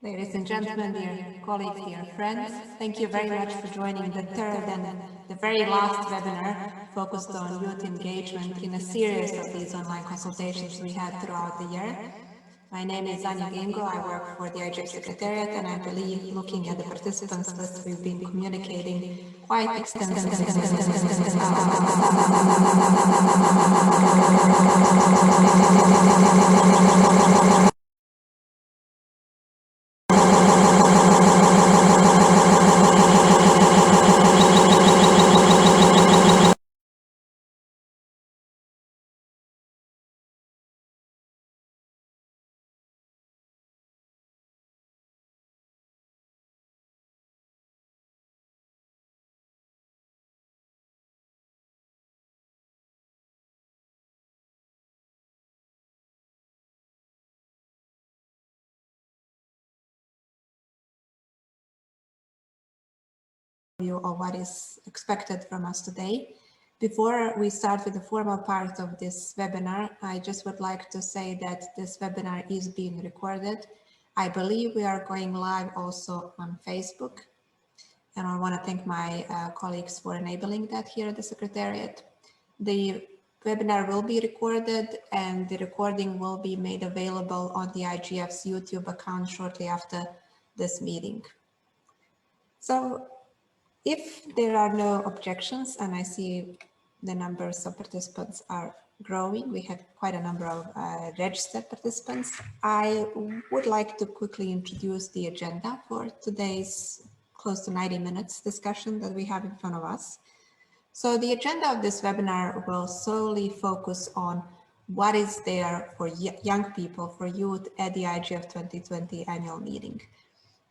Ladies and gentlemen, dear colleagues, dear friends, thank you very much for joining the third and the very last webinar focused on youth engagement in a series of these online consultations we had throughout the year. My name is Anya Gingo, I work for the IGF Secretariat, and I believe, looking at the participants list, we've been communicating quite extensively. Of what is expected from us today. Before we start with the formal part of this webinar, I just would like to say that this webinar is being recorded. I believe we are going live also on Facebook, and I want to thank my colleagues for enabling that here at the Secretariat. The webinar will be recorded, and the recording will be made available on the IGF's YouTube account shortly after this meeting. So, if there are no objections, and I see the numbers of participants are growing, we have quite a number of registered participants, I would like to quickly introduce the agenda for today's close to 90 minutes discussion that we have in front of us. So the agenda of this webinar will solely focus on what is there for young people, for youth at the IGF 2020 annual meeting.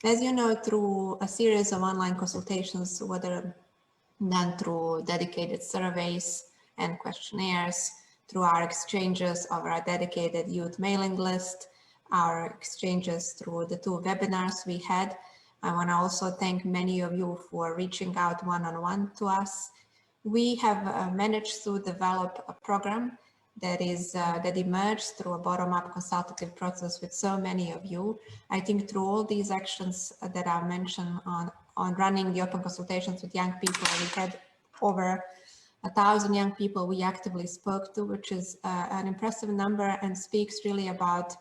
As you know, through a series of online consultations, whether done through dedicated surveys and questionnaires, through our exchanges of our dedicated youth mailing list, our exchanges through the two webinars we had. I want to also thank many of you for reaching out one-on-one to us. We have managed to develop a program that emerged through a bottom-up consultative process with so many of you. I think through all these actions that I mentioned on running the open consultations with young people, we had over 1,000 young people we actively spoke to, which is an impressive number and speaks really about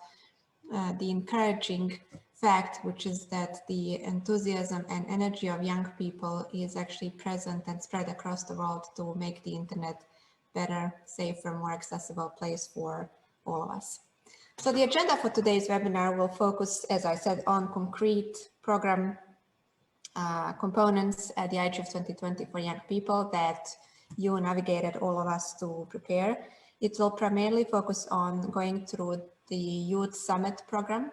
the encouraging fact, which is that the enthusiasm and energy of young people is actually present and spread across the world to make the internet better, safer, more accessible place for all of us. So the agenda for today's webinar will focus, as I said, on concrete program components at the IGF 2020 for young people that you navigated all of us to prepare. It will primarily focus on going through the Youth Summit program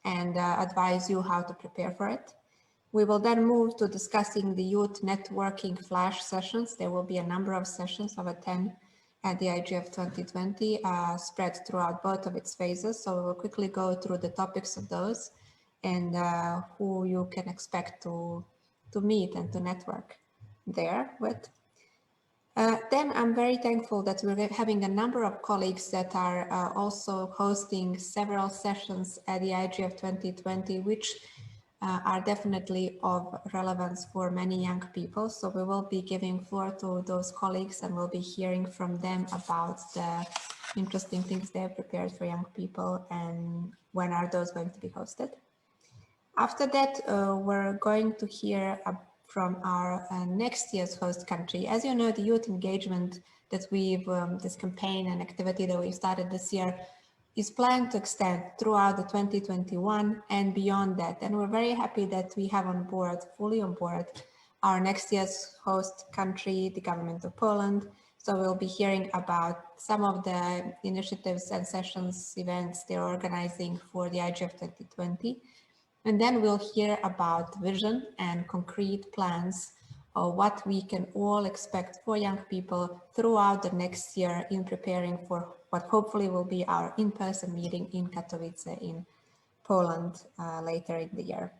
and advise you how to prepare for it. We will then move to discussing the youth networking flash sessions. There will be a number of sessions, over 10 at the IGF 2020, spread throughout both of its phases. So we will quickly go through the topics of those and who you can expect to meet and to network there with. Then I'm very thankful that we're having a number of colleagues that are also hosting several sessions at the IGF 2020, which are definitely of relevance for many young people. So we will be giving floor to those colleagues and we'll be hearing from them about the interesting things they've prepared for young people and when are those going to be hosted. After that, we're going to hear from our next year's host country. As you know, the youth engagement that we've, this campaign and activity that we started this year is planned to extend throughout the 2021 and beyond that. And we're very happy that we have on board, fully on board, our next year's host country, the government of Poland. So we'll be hearing about some of the initiatives and sessions, events they're organizing for the IGF 2020. And then we'll hear about vision and concrete plans of what we can all expect for young people throughout the next year in preparing for what hopefully will be our in-person meeting in Katowice in Poland later in the year.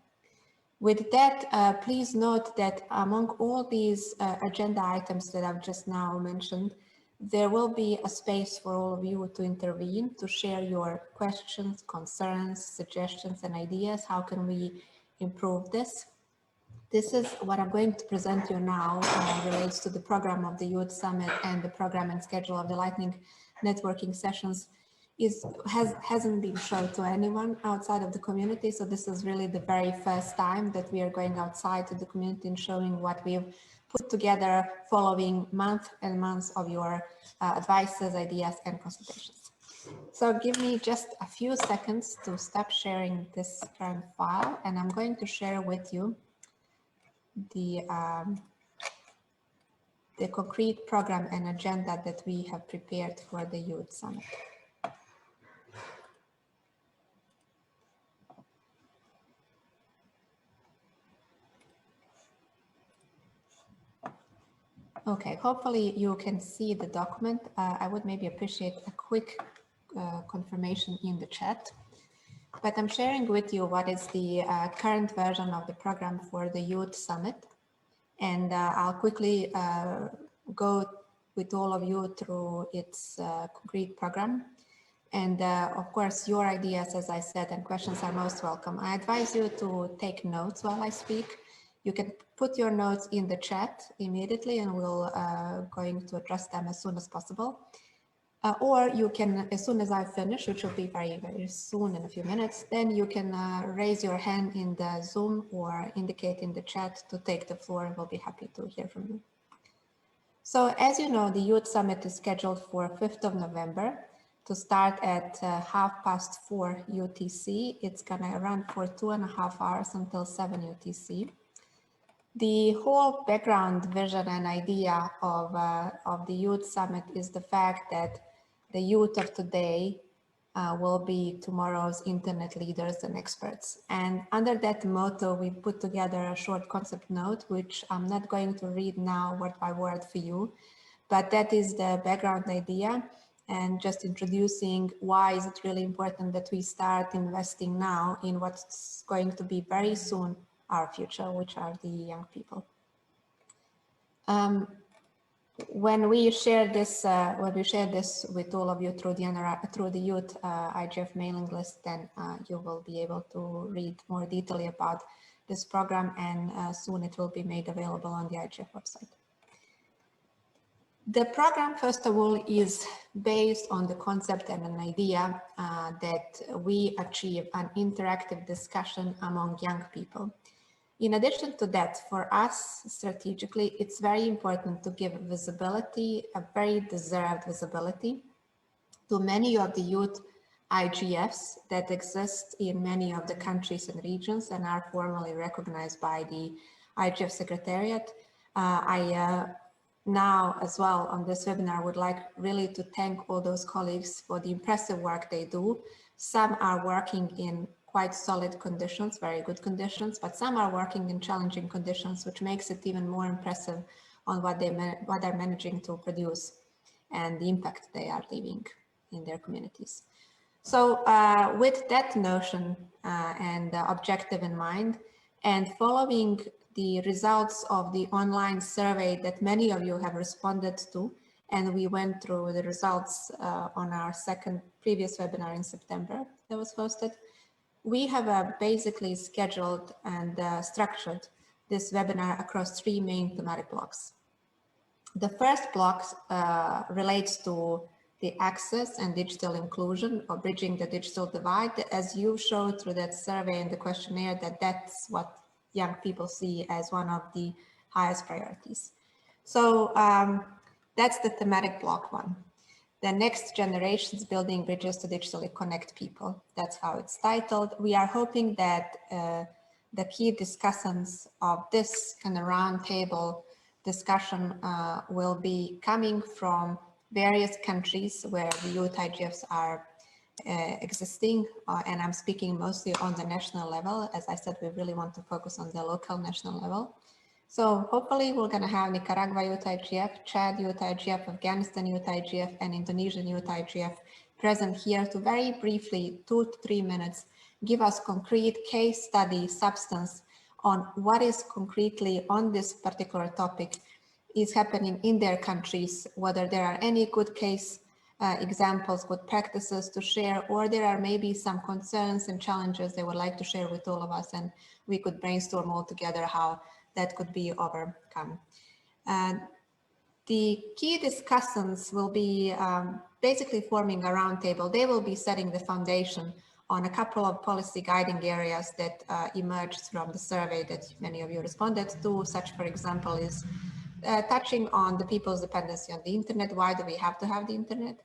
With that, please note that among all these agenda items that I've just now mentioned, There will be a space for all of you to intervene, to share your questions, concerns, suggestions, and ideas. How can we improve this? This is what I'm going to present you now relates to the program of the Youth Summit, and the program and schedule of the Lightning networking sessions hasn't been shown to anyone outside of the community. So this is really the very first time that we are going outside to the community and showing what we've put together following months and months of your advices, ideas, and consultations. So give me just a few seconds to stop sharing this current file, and I'm going to share with you the concrete program and agenda that we have prepared for the Youth Summit. Okay, hopefully you can see the document. I would maybe appreciate a quick confirmation in the chat. But I'm sharing with you what is the current version of the program for the Youth Summit. And I'll quickly go with all of you through its concrete program. And of course, your ideas, as I said, and questions are most welcome. I advise you to take notes while I speak. You can put your notes in the chat immediately, and we'll going to address them as soon as possible. Or you can, as soon as I finish, which will be very, very soon in a few minutes, then you can raise your hand in the Zoom or indicate in the chat to take the floor, and we'll be happy to hear from you. So as you know, the Youth Summit is scheduled for 5th of November to start at 4:30 UTC. It's gonna run for 2.5 hours until 7 UTC. The whole background, vision, and idea of the Youth Summit is the fact that the youth of today will be tomorrow's internet leaders and experts. And under that motto, we put together a short concept note, which I'm not going to read now word by word for you, but that is the background idea, and just introducing why is it really important that we start investing now in what's going to be very soon our future, which are the young people. When we share this with all of you through the youth IGF mailing list, then you will be able to read more detail about this program, and soon it will be made available on the IGF website. The program, first of all, is based on the concept and an idea that we achieve an interactive discussion among young people. In addition to that, for us strategically, it's very important to give visibility, a very deserved visibility, to many of the youth IGFs that exist in many of the countries and regions and are formally recognized by the IGF Secretariat. Now as well on this webinar would like really to thank all those colleagues for the impressive work they do. Some are working in quite solid conditions, very good conditions, but some are working in challenging conditions, which makes it even more impressive on what they're managing to produce and the impact they are leaving in their communities. So with that notion and objective in mind, and following the results of the online survey that many of you have responded to, and we went through the results on our previous webinar in September that was hosted, we have basically scheduled and structured this webinar across 3 main thematic blocks. The first block relates to the access and digital inclusion, or bridging the digital divide. As you showed through that survey and the questionnaire, that's what young people see as one of the highest priorities. So that's the thematic block 1. The next generations, building bridges to digitally connect people. That's how it's titled. We are hoping that the key discussants of this kind of roundtable discussion will be coming from various countries where the youth IGFs are existing, and I'm speaking mostly on the national level. As I said, we really want to focus on the local national level. So hopefully we're going to have Nicaragua Youth IGF, Chad Youth IGF, Afghanistan Youth IGF, and Indonesian Youth IGF present here to very briefly, 2 to 3 minutes, give us concrete case study substance on what is concretely on this particular topic is happening in their countries, whether there are any good case examples, good practices to share, or there are maybe some concerns and challenges they would like to share with all of us, and we could brainstorm all together how that could be overcome. The key discussants will be basically forming a roundtable. They will be setting the foundation on a couple of policy guiding areas that emerged from the survey that many of you responded to. Such, for example, is touching on the people's dependency on the internet. Why do we have to have the internet?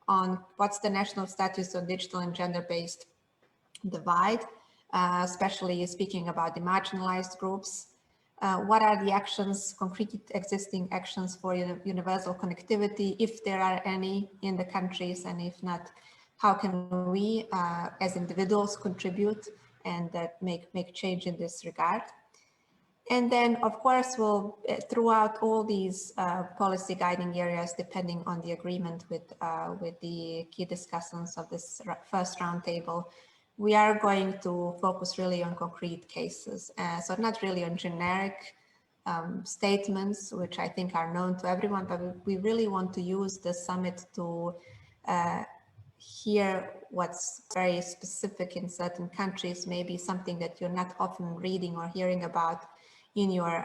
On what's the national status on digital and gender-based divide, especially speaking about the marginalized groups. What are the actions, concrete existing actions for universal connectivity, if there are any in the countries, and if not, how can we as individuals contribute and make change in this regard? And then, of course, we'll, throughout all these policy guiding areas, depending on the agreement with the key discussants of this first roundtable, we are going to focus really on concrete cases. So not really on generic statements, which I think are known to everyone, but we really want to use the summit to hear what's very specific in certain countries, maybe something that you're not often reading or hearing about in your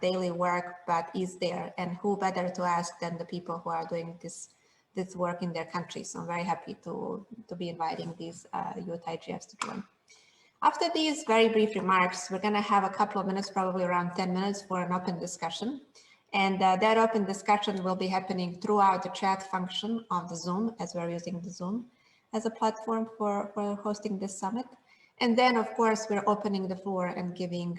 daily work, but is there, and who better to ask than the people who are doing this work in their countries. So I'm very happy to be inviting these youth IGFs to join. After these very brief remarks, we're going to have a couple of minutes, probably around 10 minutes, for an open discussion. And that open discussion will be happening throughout the chat function of the Zoom, as we're using the Zoom as a platform for hosting this summit. And then, of course, we're opening the floor and giving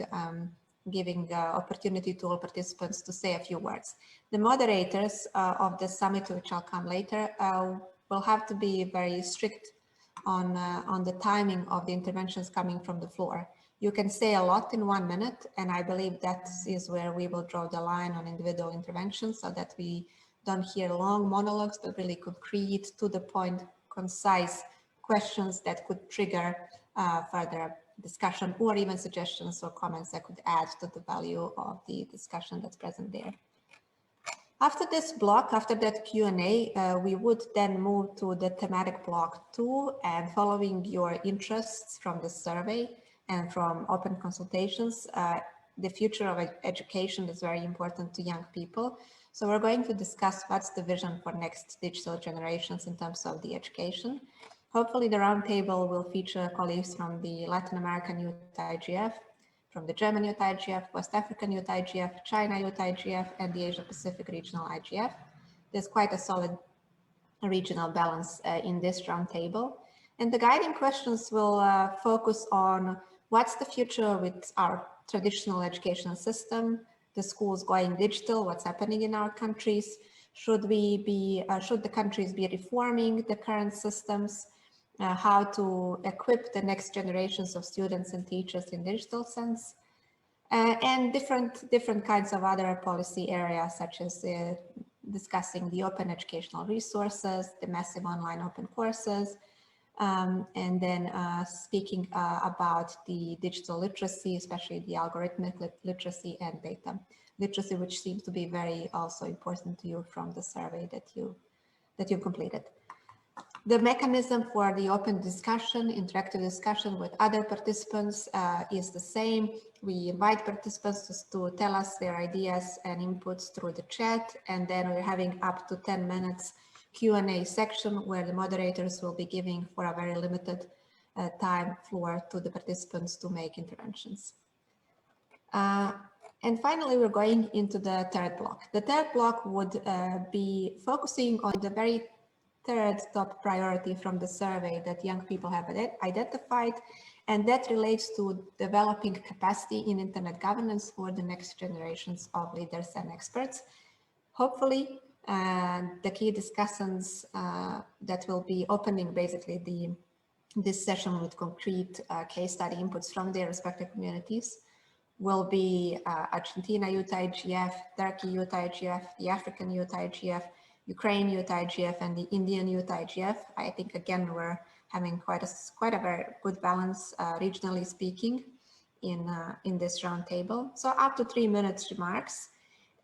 opportunity to all participants to say a few words. The moderators of the summit, which I'll come later, will have to be very strict on the timing of the interventions coming from the floor. You can say a lot in 1 minute, and I believe that is where we will draw the line on individual interventions, so that we don't hear long monologues, but really concrete, to the point, concise questions that could trigger further discussion, or even suggestions or comments that could add to the value of the discussion that's present there. After this block, after that Q&A, we would then move to the thematic block 2, and following your interests from the survey and from open consultations, the future of education is very important to young people. So we're going to discuss what's the vision for next digital generations in terms of the education. Hopefully the roundtable will feature colleagues from the Latin American Youth IGF, from the German Youth IGF, West African Youth IGF, China Youth IGF, and the Asia Pacific Regional IGF. There's quite a solid regional balance in this roundtable. And the guiding questions will focus on what's the future with our traditional educational system, the schools going digital, what's happening in our countries, should the countries be reforming the current systems, how to equip the next generations of students and teachers in digital sense, and different kinds of other policy areas, such as discussing the open educational resources, the massive online open courses, and then speaking about the digital literacy, especially the algorithmic literacy and data literacy, which seems to be very also important to you from the survey that you completed. The mechanism for the open discussion, interactive discussion with other participants is the same. We invite participants to tell us their ideas and inputs through the chat, and then we're having up to 10 minutes Q&A section where the moderators will be giving, for a very limited time, floor to the participants to make interventions. And finally, we're going into the third block. The third block would be focusing on the very third top priority from the survey that young people have identified, and that relates to developing capacity in internet governance for the next generations of leaders and experts. Hopefully, the key discussions that will be opening basically this session with concrete case study inputs from their respective communities will be Argentina Youth IGF, Turkey Youth IGF, the African Youth IGF, Ukraine Youth IGF, and the Indian Youth IGF. I think again we're having quite a very good balance regionally speaking in this roundtable. So up to 3 minutes remarks,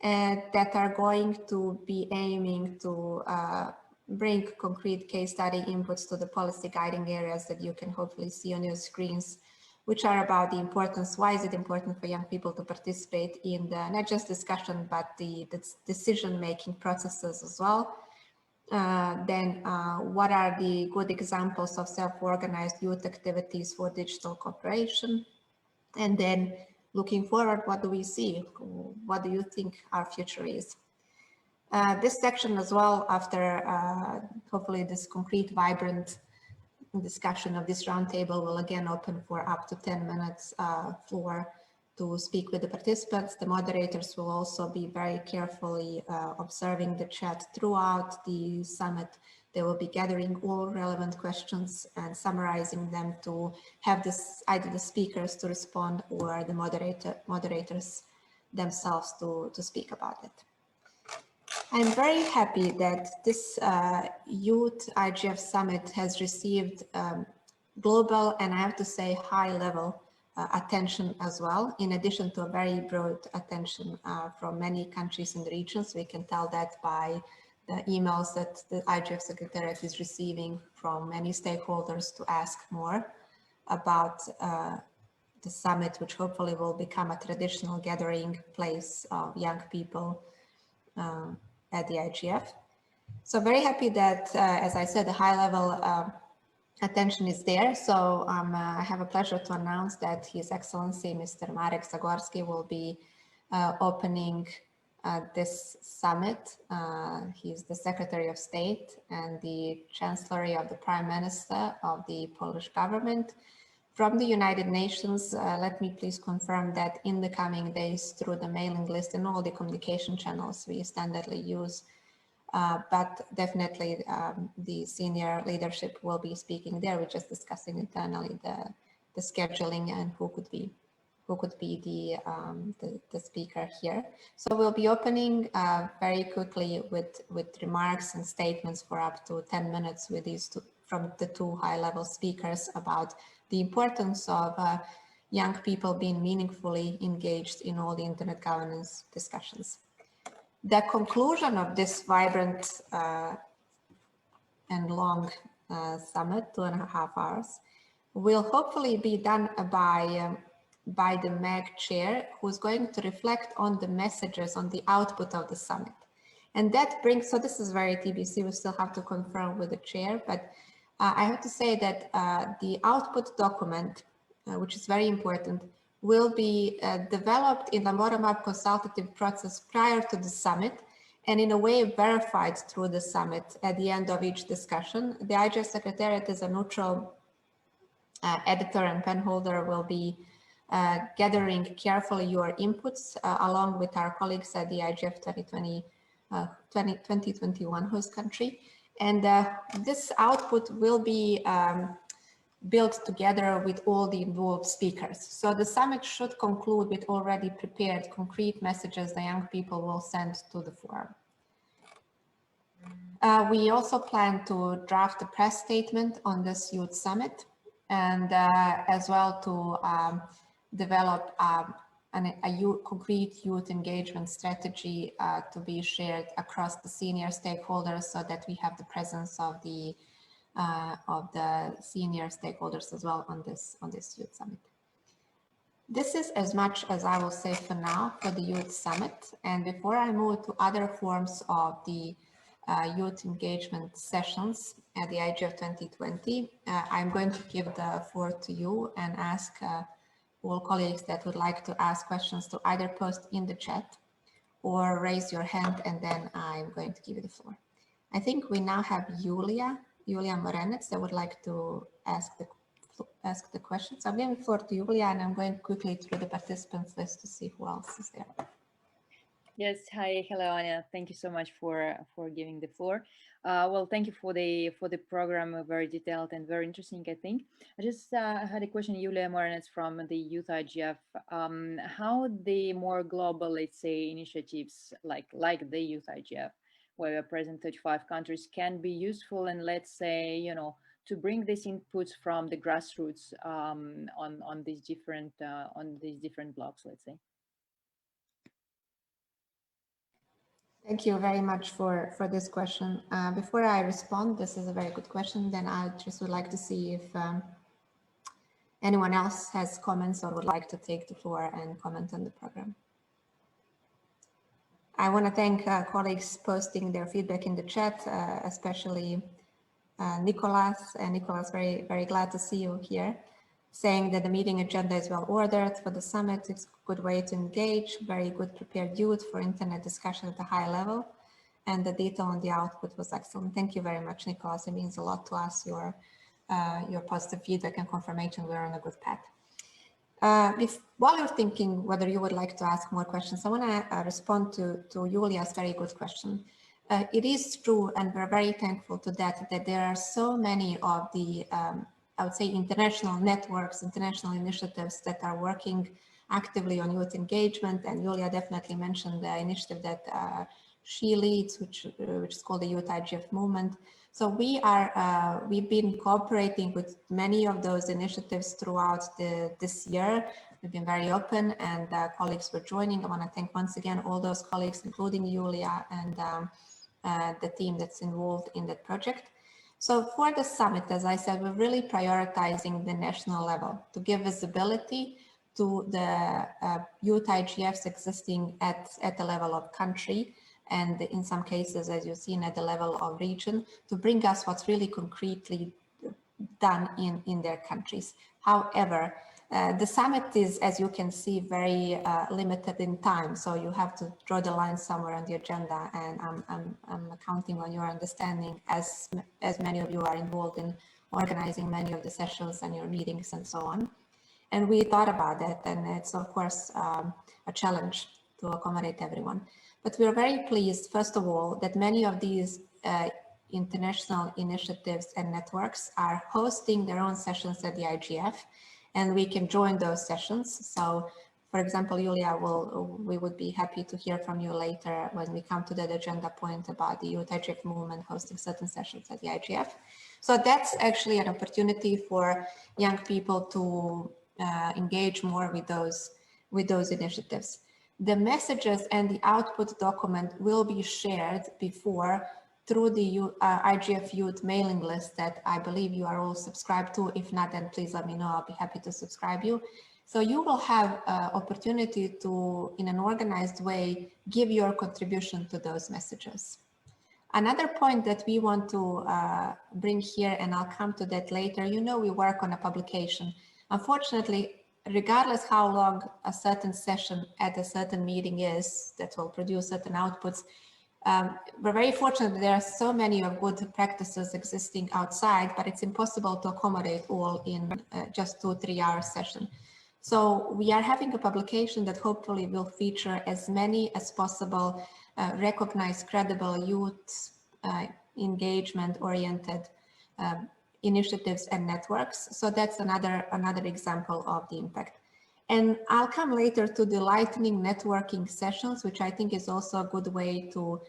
that are going to be aiming to bring concrete case study inputs to the policy guiding areas that you can hopefully see on your screens, which are about the importance, why is it important for young people to participate in the, not just discussion, but the decision-making processes as well. Then what are the good examples of self-organized youth activities for digital cooperation? And then looking forward, what do we see? What do you think our future is? This section as well, after hopefully this concrete, vibrant discussion of this roundtable, will again open for up to 10 minutes floor to speak with the participants. The moderators will also be very carefully observing the chat throughout the summit. They will be gathering all relevant questions and summarizing them to have this, either the speakers to respond or the moderators themselves to speak about it. I'm very happy that this Youth IGF Summit has received global and I have to say high level attention as well, in addition to a very broad attention from many countries and regions. We can tell that by the emails that the IGF Secretariat is receiving from many stakeholders to ask more about the summit, which hopefully will become a traditional gathering place of young people at the IGF. So very happy that, as I said, the high level attention is there. So I have a pleasure to announce that His Excellency Mr. Marek Zagorski will be opening this summit. He's the Secretary of State and the Chancellery of the Prime Minister of the Polish government. From the United Nations, let me please confirm that in the coming days, through the mailing list and all the communication channels we standardly use, but definitely the senior leadership will be speaking there. We're just discussing internally the scheduling and who could be the speaker here. So we'll be opening very quickly with remarks and statements for up to 10 minutes with these from the two high-level speakers about the importance of young people being meaningfully engaged in all the internet governance discussions. The conclusion of this vibrant and long summit, 2.5 hours, will hopefully be done by the MAG chair, who's going to reflect on the messages, on the output of the summit. And that brings, so this is very TBC, we still have to confirm with the chair, but I have to say that the output document, which is very important, will be developed in a bottom-up consultative process prior to the summit and in a way verified through the summit at the end of each discussion. The IGF Secretariat is a neutral editor and pen holder, will be gathering carefully your inputs along with our colleagues at the IGF 2021 host country. And this output will be built together with all the involved speakers. So the summit should conclude with already prepared concrete messages the young people will send to the forum. We also plan to draft a press statement on this youth summit and as well to develop a concrete youth engagement strategy to be shared across the senior stakeholders so that we have the presence of the senior stakeholders as well on this youth summit. This is as much as I will say for now for the youth summit. And before I move to other forms of the youth engagement sessions at the IGF 2020, I'm going to give the floor to you and ask all colleagues that would like to ask questions to either post in the chat or raise your hand, and then I'm going to give you the floor. I think we now have Julia Morenets that would like to ask the questions. I'm giving the floor to Julia, and I'm going quickly through the participants list to see who else is there. Yes, hi, hello, Anya. Thank you so much for giving the floor. Well, thank you for the program, very detailed and very interesting, I think. I just had a question, Julia Morenets from the Youth IGF. How the more global, let's say, initiatives like the Youth IGF, where we're present 35 countries, can be useful, and let's say, you know, to bring these inputs from the grassroots on these different blocks, let's say. Thank you very much for this question. Before I respond, this is a very good question. Then I just would like to see if anyone else has comments or would like to take the floor and comment on the program. I want to thank colleagues posting their feedback in the chat, especially Nicolas. And Nicolas, very glad to see you here, saying that the meeting agenda is well ordered for the summit. It's a good way to engage, very good prepared youth for internet discussion at a high level. And the detail on the output was excellent. Thank you very much, Nicolas. It means a lot to us, your positive feedback and confirmation we're on a good path. While you're thinking whether you would like to ask more questions, I want to respond to Julia's very good question. It is true, and we're very thankful to that there are so many of the, I would say, international networks, international initiatives that are working actively on youth engagement. And Julia definitely mentioned the initiative that she leads, which is called the Youth IGF Movement. So we've been cooperating with many of those initiatives throughout this year. We've been very open, and colleagues were joining. I want to thank once again all those colleagues, including Julia and the team that's involved in that project. So for the summit, as I said, we're really prioritizing the national level to give visibility to the youth IGFs existing at the level of country, and in some cases, as you've seen, at the level of region, to bring us what's really concretely done in their countries. However, the summit is, as you can see, very limited in time, so you have to draw the line somewhere on the agenda, and I'm counting on your understanding, as many of you are involved in organizing many of the sessions and your meetings and so on. And we thought about that, and it's of course a challenge to accommodate everyone. But we're very pleased, first of all, that many of these international initiatives and networks are hosting their own sessions at the IGF, and we can join those sessions. So, for example, Julia, we would be happy to hear from you later when we come to that agenda point about the Youth IGF movement hosting certain sessions at the IGF. So that's actually an opportunity for young people to engage more with those initiatives. The messages and the output document will be shared before through the IGF Youth mailing list that I believe you are all subscribed to. If not, then please let me know. I'll be happy to subscribe you. So you will have opportunity to, in an organized way, give your contribution to those messages. Another point that we want to bring here, and I'll come to that later, we work on a publication. Unfortunately, regardless how long a certain session at a certain meeting is that will produce certain outputs, we're very fortunate that there are so many of good practices existing outside, but it's impossible to accommodate all in just 2-3 hour session. So we are having a publication that hopefully will feature as many as possible recognized, credible youth engagement-oriented initiatives and networks. So that's another example of the impact. And I'll come later to the lightning networking sessions, which I think is also a good way to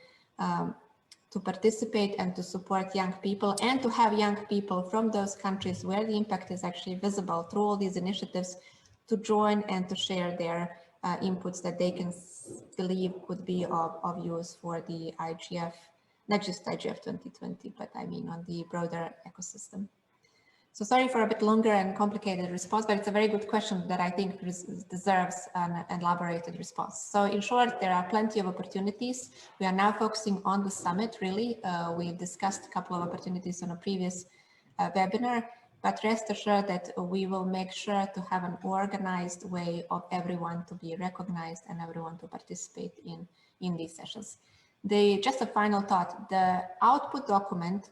participate and to support young people, and to have young people from those countries where the impact is actually visible through all these initiatives to join and to share their inputs that they can believe could be of use for the IGF, not just IGF 2020, but I mean on the broader ecosystem. So sorry for a bit longer and complicated response, but it's a very good question that I think deserves an elaborated response. So in short, there are plenty of opportunities. We are now focusing on the summit, really. We've discussed a couple of opportunities on a previous webinar, but rest assured that we will make sure to have an organized way of everyone to be recognized and everyone to participate in these sessions. Just a final thought, the output document,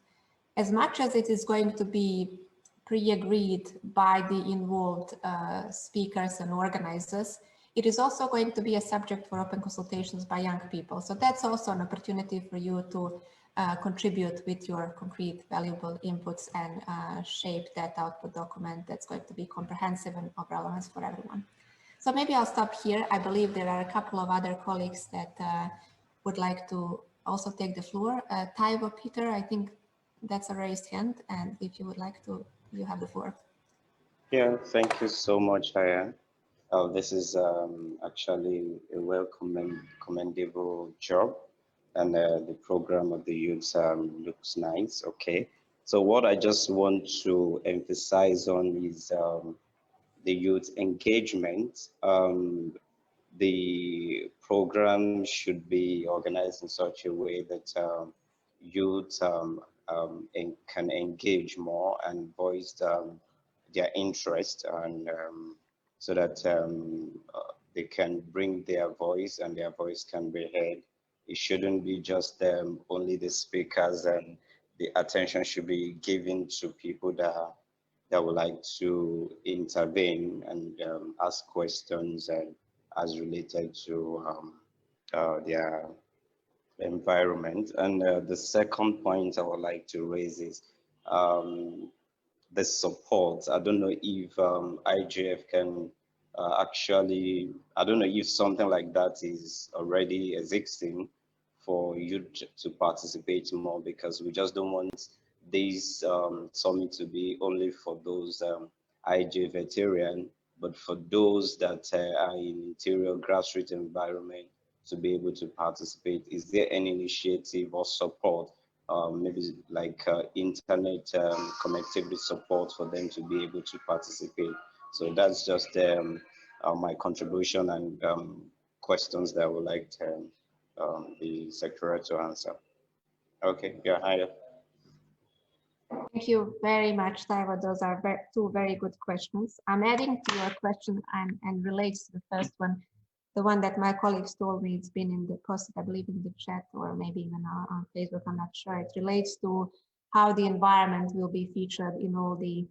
as much as it is going to be pre-agreed by the involved speakers and organizers, it is also going to be a subject for open consultations by young people. So that's also an opportunity for you to contribute with your concrete, valuable inputs and shape that output document that's going to be comprehensive and of relevance for everyone. So maybe I'll stop here. I believe there are a couple of other colleagues that would like to also take the floor. Taiwo, Peter, I think that's a raised hand, and if you would like to, you have the floor. Yeah, thank you so much, Aya. This is actually a commendable job and the program of the youth looks nice. Okay. So what I just want to emphasize on is the youth engagement. The program should be organized in such a way that youth can engage more and voice their interest, and so that they can bring their voice and their voice can be heard. It shouldn't be just only the speakers, and the attention should be given to people that would like to intervene and ask questions and as related to their environment. And the second point I would like to raise is um, the support. I don't know if IGF can I don't know if something like that is already existing for you to participate more, because we just don't want this summit to be only for those IGF veteran, but for those that are in interior grassroots environment to be able to participate. Is there any initiative or support, maybe like internet connectivity support for them to be able to participate? So that's just my contribution and questions that I would like the secretary to answer. Okay, yeah, hi. Thank you very much, Taiwo. Those are two very good questions. I'm adding to your question and relates to the first one, the one that my colleagues told me. It's been in the post, I believe, in the chat or maybe even on Facebook. I'm not sure. It relates to how the environment will be featured in all the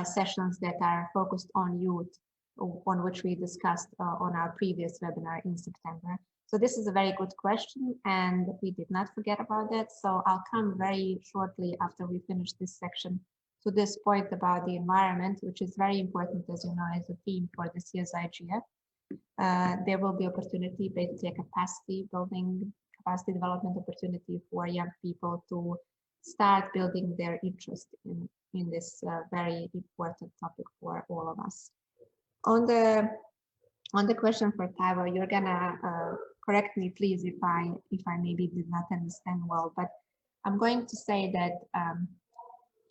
sessions that are focused on youth, on which we discussed on our previous webinar in September. So this is a very good question, and we did not forget about that. So I'll come very shortly after we finish this section to this point about the environment, which is very important, as you know, as a theme for this year's IGF. There will be opportunity, basically a capacity building, capacity development opportunity for young people to start building their interest in this very important topic for all of us. On the question for Taiwo, you're gonna correct me, please, if I maybe did not understand well. But I'm going to say that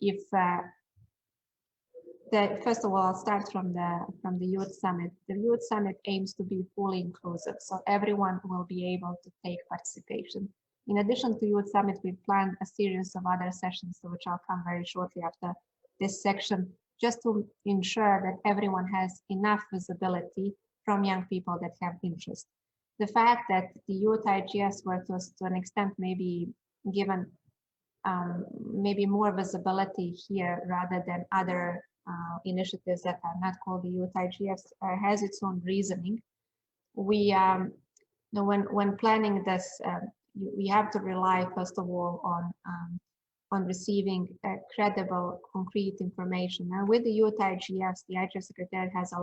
if first of all, I'll start from the Youth Summit. The Youth Summit aims to be fully inclusive, so everyone will be able to take participation. In addition to Youth Summit, we've planned a series of other sessions, to which I'll come very shortly after this section, just to ensure that everyone has enough visibility from young people that have interest. The fact that the youth IGS were to an extent maybe given maybe more visibility here rather than other initiatives that are not called the youth IGS has its own reasoning. We when planning this, we have to rely first of all on receiving credible, concrete information. And with the youth IGS, the IGF Secretariat has a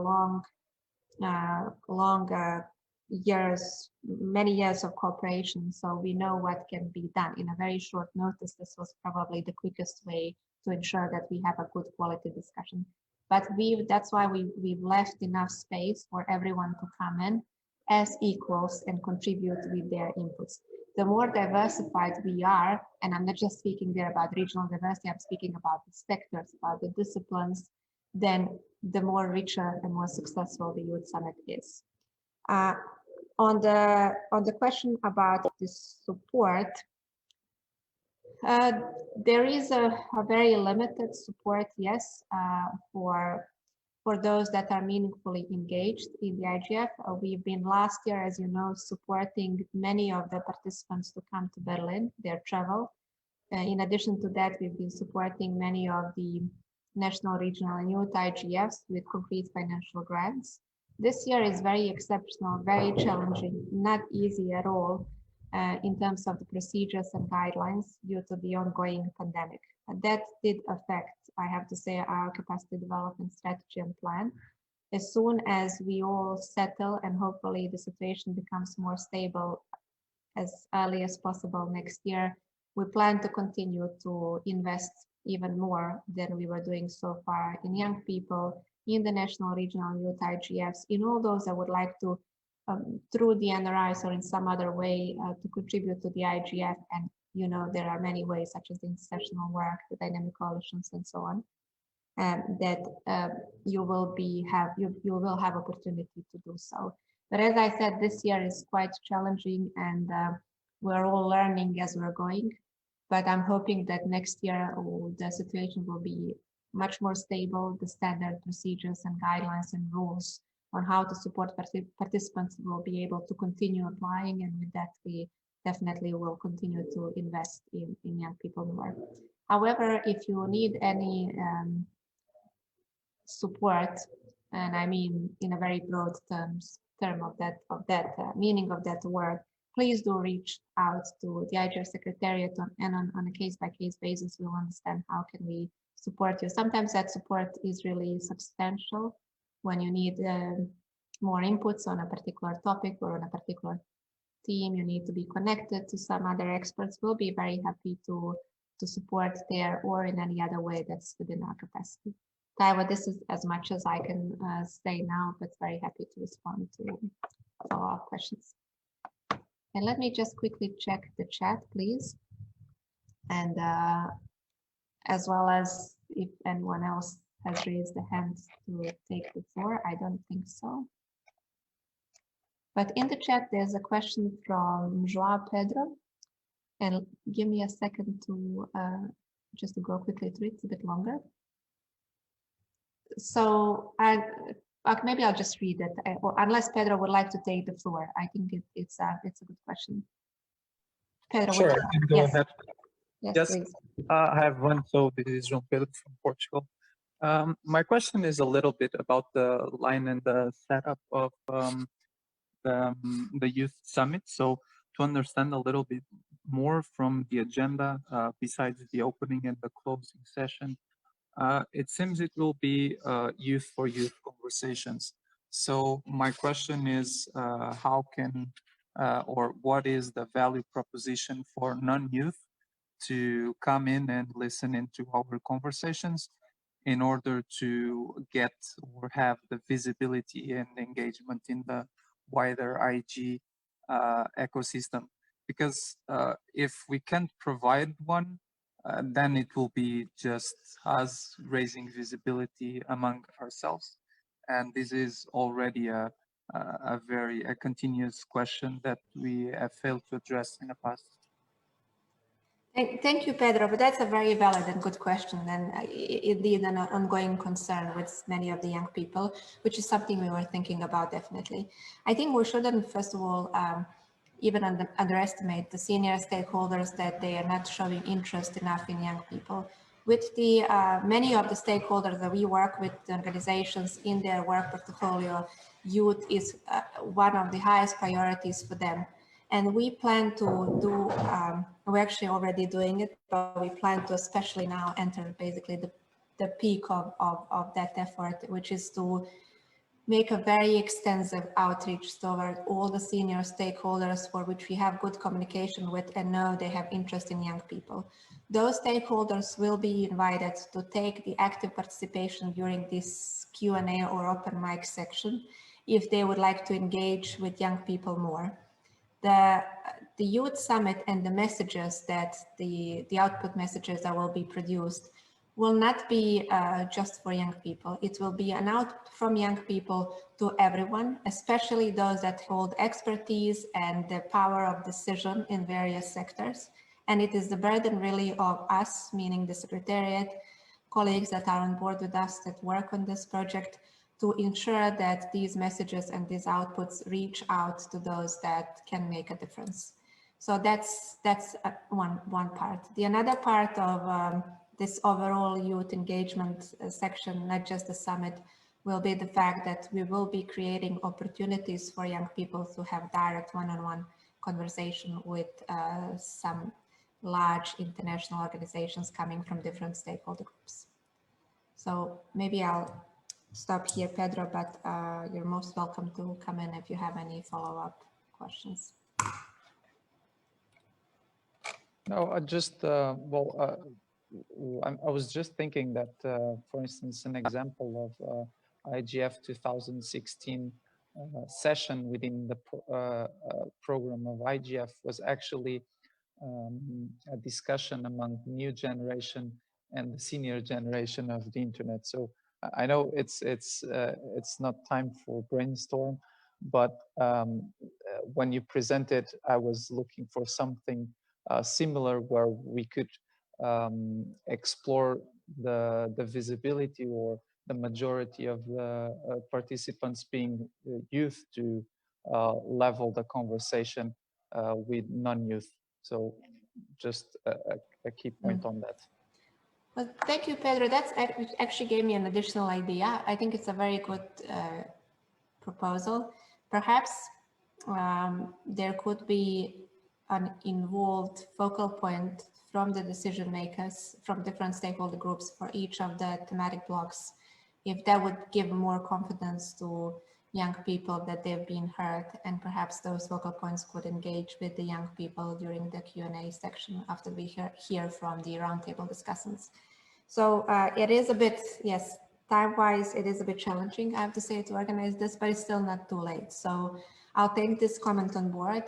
many years of cooperation, so we know what can be done in a very short notice. This was probably the quickest way to ensure that we have a good quality discussion. But that's why we've left enough space for everyone to come in as equals and contribute with their inputs. The more diversified we are, and I'm not just speaking there about regional diversity, I'm speaking about the sectors, about the disciplines, then the more richer and more successful the Youth Summit is. On the question about the support, there is a very limited support, yes, for those that are meaningfully engaged in the IGF. We've been last year, as you know, supporting many of the participants to come to Berlin, their travel. In addition to that, we've been supporting many of the national, regional, and youth IGFs with concrete financial grants. This year is very exceptional, very challenging, not easy at all in terms of the procedures and guidelines due to the ongoing pandemic. And that did affect, I have to say, our capacity development strategy and plan. As soon as we all settle and hopefully the situation becomes more stable as early as possible next year, we plan to continue to invest even more than we were doing so far in young people, in the national, regional youth IGFs, in all those I would like to through the NRIs or in some other way to contribute to the IGF. And there are many ways, such as the intersessional work, the dynamic coalitions, and so on, that you will have opportunity to do so. But as I said, this year is quite challenging, and we're all learning as we're going. But I'm hoping that next year the situation will be much more stable. The standard procedures and guidelines and rules on how to support participants will be able to continue applying, and with that we definitely will continue to invest in young people more. However, if you need any support, and I mean in a very broad term of that meaning of that word, please do reach out to the IGF Secretariat and on a case-by-case basis we'll understand how can we support you. Sometimes that support is really substantial when you need more inputs on a particular topic or on a particular team. You need to be connected to some other experts. We'll be very happy to support there or in any other way that's within our capacity. Taiwo, this is as much as I can say now, but very happy to respond to follow-up questions. And let me just quickly check the chat, please. And as well as if anyone else has raised a hand to take the floor. I don't think so. But in the chat, there's a question from Joao Pedro. And give me a second to just to go quickly through it. It's a bit longer. So maybe I'll just read it, unless Pedro would like to take the floor. I think it's a good question. Pedro, sure, I can go ahead. Yes, please. I have one. So this is João Pedro from Portugal. My question is a little bit about the line and the setup of the Youth Summit. So to understand a little bit more from the agenda, besides the opening and the closing session, it seems it will be youth for youth conversations. So my question is, how can or what is the value proposition for non-youth to come in and listen into our conversations in order to get or have the visibility and engagement in the wider IG ecosystem? Because if we can't provide one, then it will be just us raising visibility among ourselves. And this is already a continuous question that we have failed to address in the past. Thank you, Pedro, but that's a very valid and good question, and indeed an ongoing concern with many of the young people, which is something we were thinking about definitely. I think we shouldn't, first of all, even underestimate the senior stakeholders that they are not showing interest enough in young people. With the many of the stakeholders that we work with, the organizations in their work portfolio, youth is one of the highest priorities for them. And we plan to do, we're actually already doing it, but we plan to especially now enter basically the peak of that effort, which is to make a very extensive outreach toward all the senior stakeholders for which we have good communication with and know they have interest in young people. Those stakeholders will be invited to take the active participation during this Q&A or open mic section if they would like to engage with young people more. The Youth Summit and the messages that the output messages that will be produced will not be just for young people. It will be an output from young people to everyone, especially those that hold expertise and the power of decision in various sectors. And it is the burden really of us, meaning the Secretariat, colleagues that are on board with us that work on this project, to ensure that these messages and these outputs reach out to those that can make a difference. So that's one part. The another part of this overall youth engagement section, not just the summit, will be the fact that we will be creating opportunities for young people to have direct one-on-one conversation with some large international organizations coming from different stakeholder groups. So maybe I'll stop here, Pedro, but you're most welcome to come in if you have any follow-up questions. No, I just, I was just thinking that, for instance, an example of IGF 2016 session within the program of IGF was actually a discussion among the new generation and the senior generation of the internet. So I know it's not time for brainstorm, but when you presented, I was looking for something similar where we could explore the visibility or the majority of the participants being youth to level the conversation with non-youth. So just a key point on that. Well, thank you, Pedro. That's actually gave me an additional idea. I think it's a very good proposal. Perhaps there could be an involved focal point from the decision makers, from different stakeholder groups for each of the thematic blocks, if that would give more confidence to young people that they've been heard, and perhaps those focal points could engage with the young people during the Q&A section after we hear from the roundtable discussants. So it is a bit, yes, time-wise, it is a bit challenging, I have to say, to organize this, but it's still not too late. So I'll take this comment on board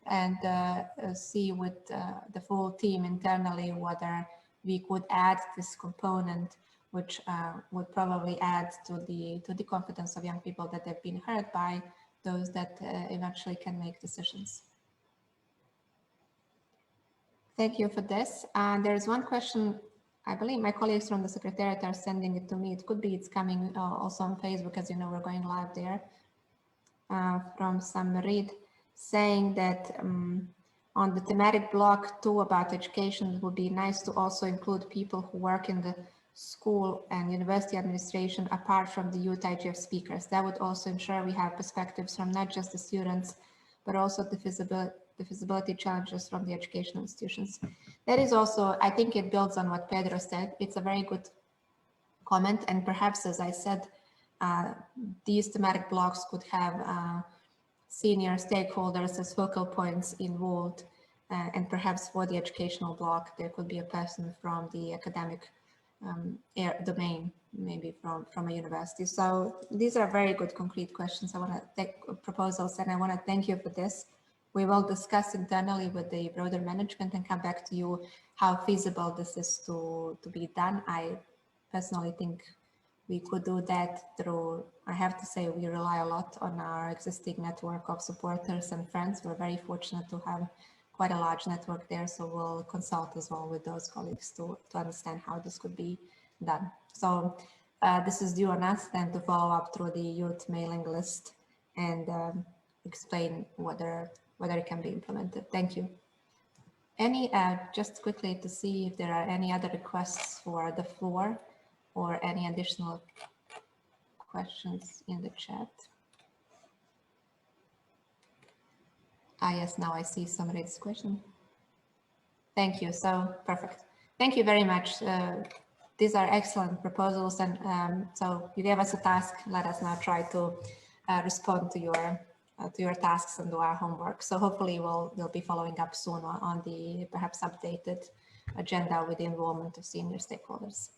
and see with the full team internally whether we could add this component, which would probably add to the confidence of young people that they've been heard by those that eventually can make decisions. Thank you for this. There's one question, I believe my colleagues from the Secretariat are sending it to me. It could be it's coming also on Facebook, as you know, we're going live there, from Samarid, saying that on the thematic block 2 about education, it would be nice to also include people who work in the school and university administration apart from the youth IGF speakers. That would also ensure we have perspectives from not just the students, but also the feasibility challenges from the educational institutions. That is also, I think it builds on what Pedro said. It's a very good comment, and perhaps, as I said, these thematic blocks could have senior stakeholders as focal points involved, and perhaps for the educational block, there could be a person from the academic domain, maybe from a university. So these are very good concrete questions. I want to take proposals, and I want to thank you for this. We will discuss internally with the broader management and come back to you how feasible this is to be done. I personally think we could do that through, I have to say, we rely a lot on our existing network of supporters and friends. We're very fortunate to have quite a large network there, so we'll consult as well with those colleagues to understand how this could be done. So this is due on us then to follow up through the youth mailing list and explain whether it can be implemented. Thank you. Any, just quickly to see if there are any other requests for the floor or any additional questions in the chat. Yes, now I see somebody's question. Thank you. So perfect. Thank you very much. These are excellent proposals, and so you gave us a task. Let us now try to respond to your tasks and do our homework. So hopefully we'll be following up soon on the perhaps updated agenda with the involvement of senior stakeholders.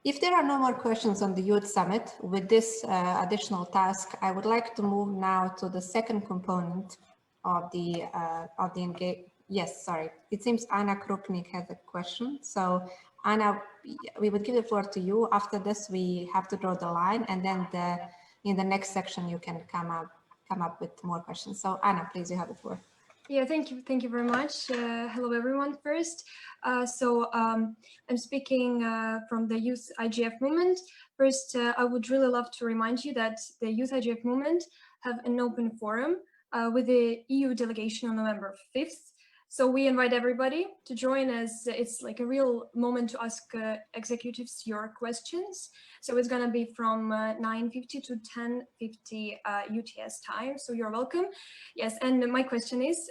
If there are no more questions on the Youth Summit with this additional task, I would like to move now to the second component of the engage. Yes, sorry. It seems Anna Krupnik has a question. So Anna, we would give the floor to you. After this, we have to draw the line, and then in the next section, you can come up with more questions. So Anna, please, you have the floor. Yeah, thank you very much. Hello, everyone. First, I'm speaking from the Youth IGF movement. First, I would really love to remind you that the Youth IGF movement have an open forum with the EU delegation on November 5th. So we invite everybody to join, as it's like a real moment to ask executives your questions. So it's going to be from 9:50 to 10:50 UTS time. So you're welcome. Yes, and my question is,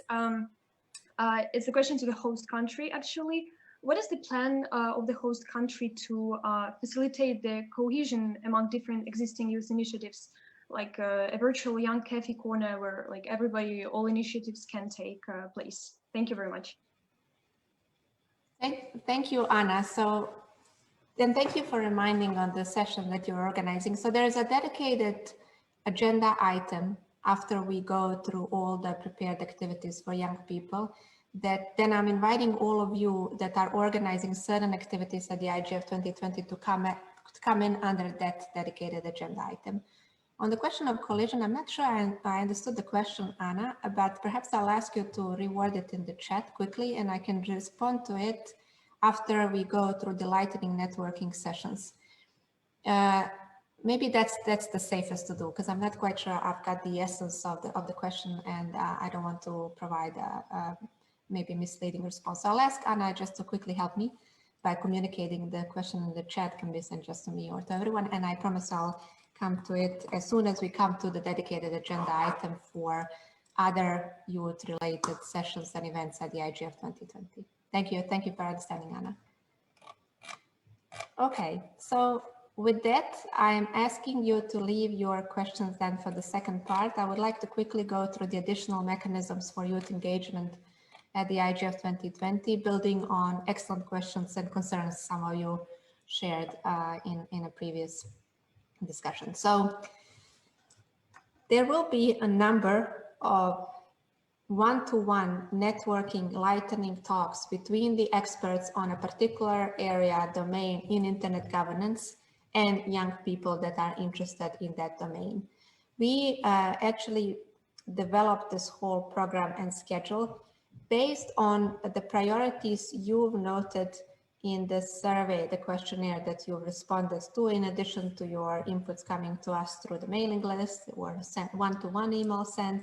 it's a question to the host country, actually. What is the plan of the host country to facilitate the cohesion among different existing youth initiatives, like a virtual young cafe corner where like everybody, all initiatives can take place? Thank you very much. Thank you, Anna. So then thank you for reminding on the session that you're organizing. So there is a dedicated agenda item after we go through all the prepared activities for young people, that then I'm inviting all of you that are organizing certain activities at the IGF 2020 to come in under that dedicated agenda item. On the question of collision, I'm not sure I understood the question, Anna, but perhaps I'll ask you to reword it in the chat quickly and I can respond to it after we go through the lightning networking sessions. Maybe that's the safest to do, because I'm not quite sure I've got the essence of the question, and I don't want to provide a maybe misleading response. So I'll ask Anna just to quickly help me by communicating the question in the chat. Can be sent just to me or to everyone, and I promise I'll come to it as soon as we come to the dedicated agenda item for other youth-related sessions and events at the IGF 2020. Thank you for understanding, Anna. Okay, so with that, I'm asking you to leave your questions then for the second part. I would like to quickly go through the additional mechanisms for youth engagement at the IGF 2020, building on excellent questions and concerns some of you shared in a previous discussion. So there will be a number of one-to-one networking lightning talks between the experts on a particular area domain in internet governance and young people that are interested in that domain. We actually developed this whole program and schedule based on the priorities you've noted in the survey, the questionnaire that you've responded to, in addition to your inputs coming to us through the mailing list or sent one-to-one email sent.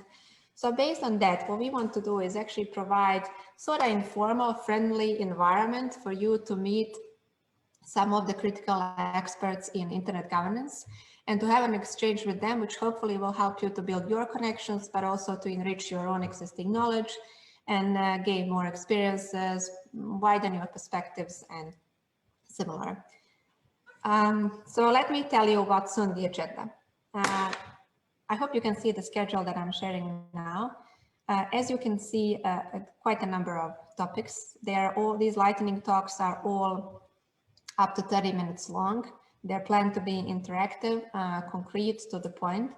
So based on that, what we want to do is actually provide sort of informal, friendly environment for you to meet some of the critical experts in internet governance and to have an exchange with them, which hopefully will help you to build your connections, but also to enrich your own existing knowledge and gain more experiences, widen your perspectives and similar. So let me tell you what's on the agenda. I hope you can see the schedule that I'm sharing now. As you can see, quite a number of topics. These lightning talks are all up to 30 minutes long. They're planned to be interactive, concrete, to the point.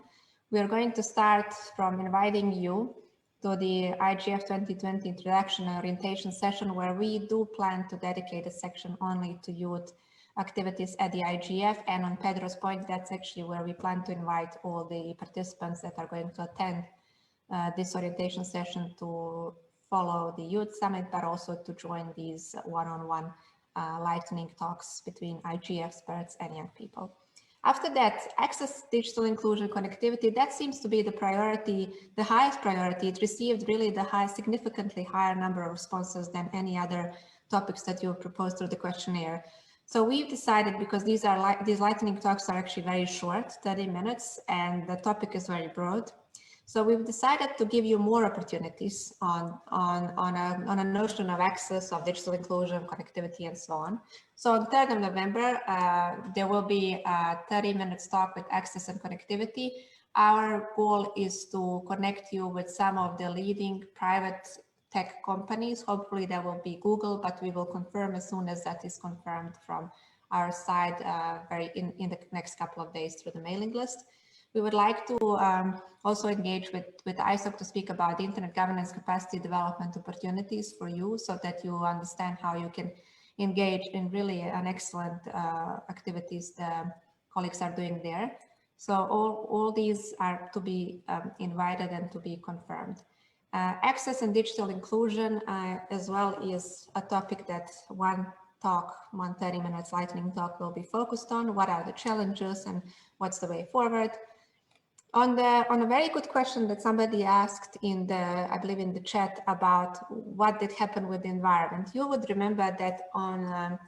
We are going to start from inviting you to the IGF 2020 introduction and orientation session, where we do plan to dedicate a section only to youth activities at the IGF. And on Pedro's point, that's actually where we plan to invite all the participants that are going to attend this orientation session to follow the Youth Summit, but also to join these one-on-one lightning talks between IG experts and young people. After that, access, digital inclusion, connectivity, that seems to be the priority, the highest priority. It received really the significantly higher number of responses than any other topics that you proposed through the questionnaire. So we've decided, because these lightning talks are actually very short, 30 minutes, and the topic is very broad. So we've decided to give you more opportunities on a notion of access, of digital inclusion, connectivity, and so on. So on 3rd of November, there will be a 30 minutes talk with access and connectivity. Our goal is to connect you with some of the leading private tech companies. Hopefully that will be Google, but we will confirm as soon as that is confirmed from our side in the next couple of days through the mailing list. We would like to also engage with ISOC to speak about the internet governance capacity development opportunities for you, so that you understand how you can engage in really an excellent activities the colleagues are doing there. So all these are to be invited and to be confirmed. Access and digital inclusion as well is a topic that one 30 minutes lightning talk will be focused on. What are the challenges and what's the way forward? On a very good question that somebody asked I believe in the chat, about what did happen with the environment. You would remember that on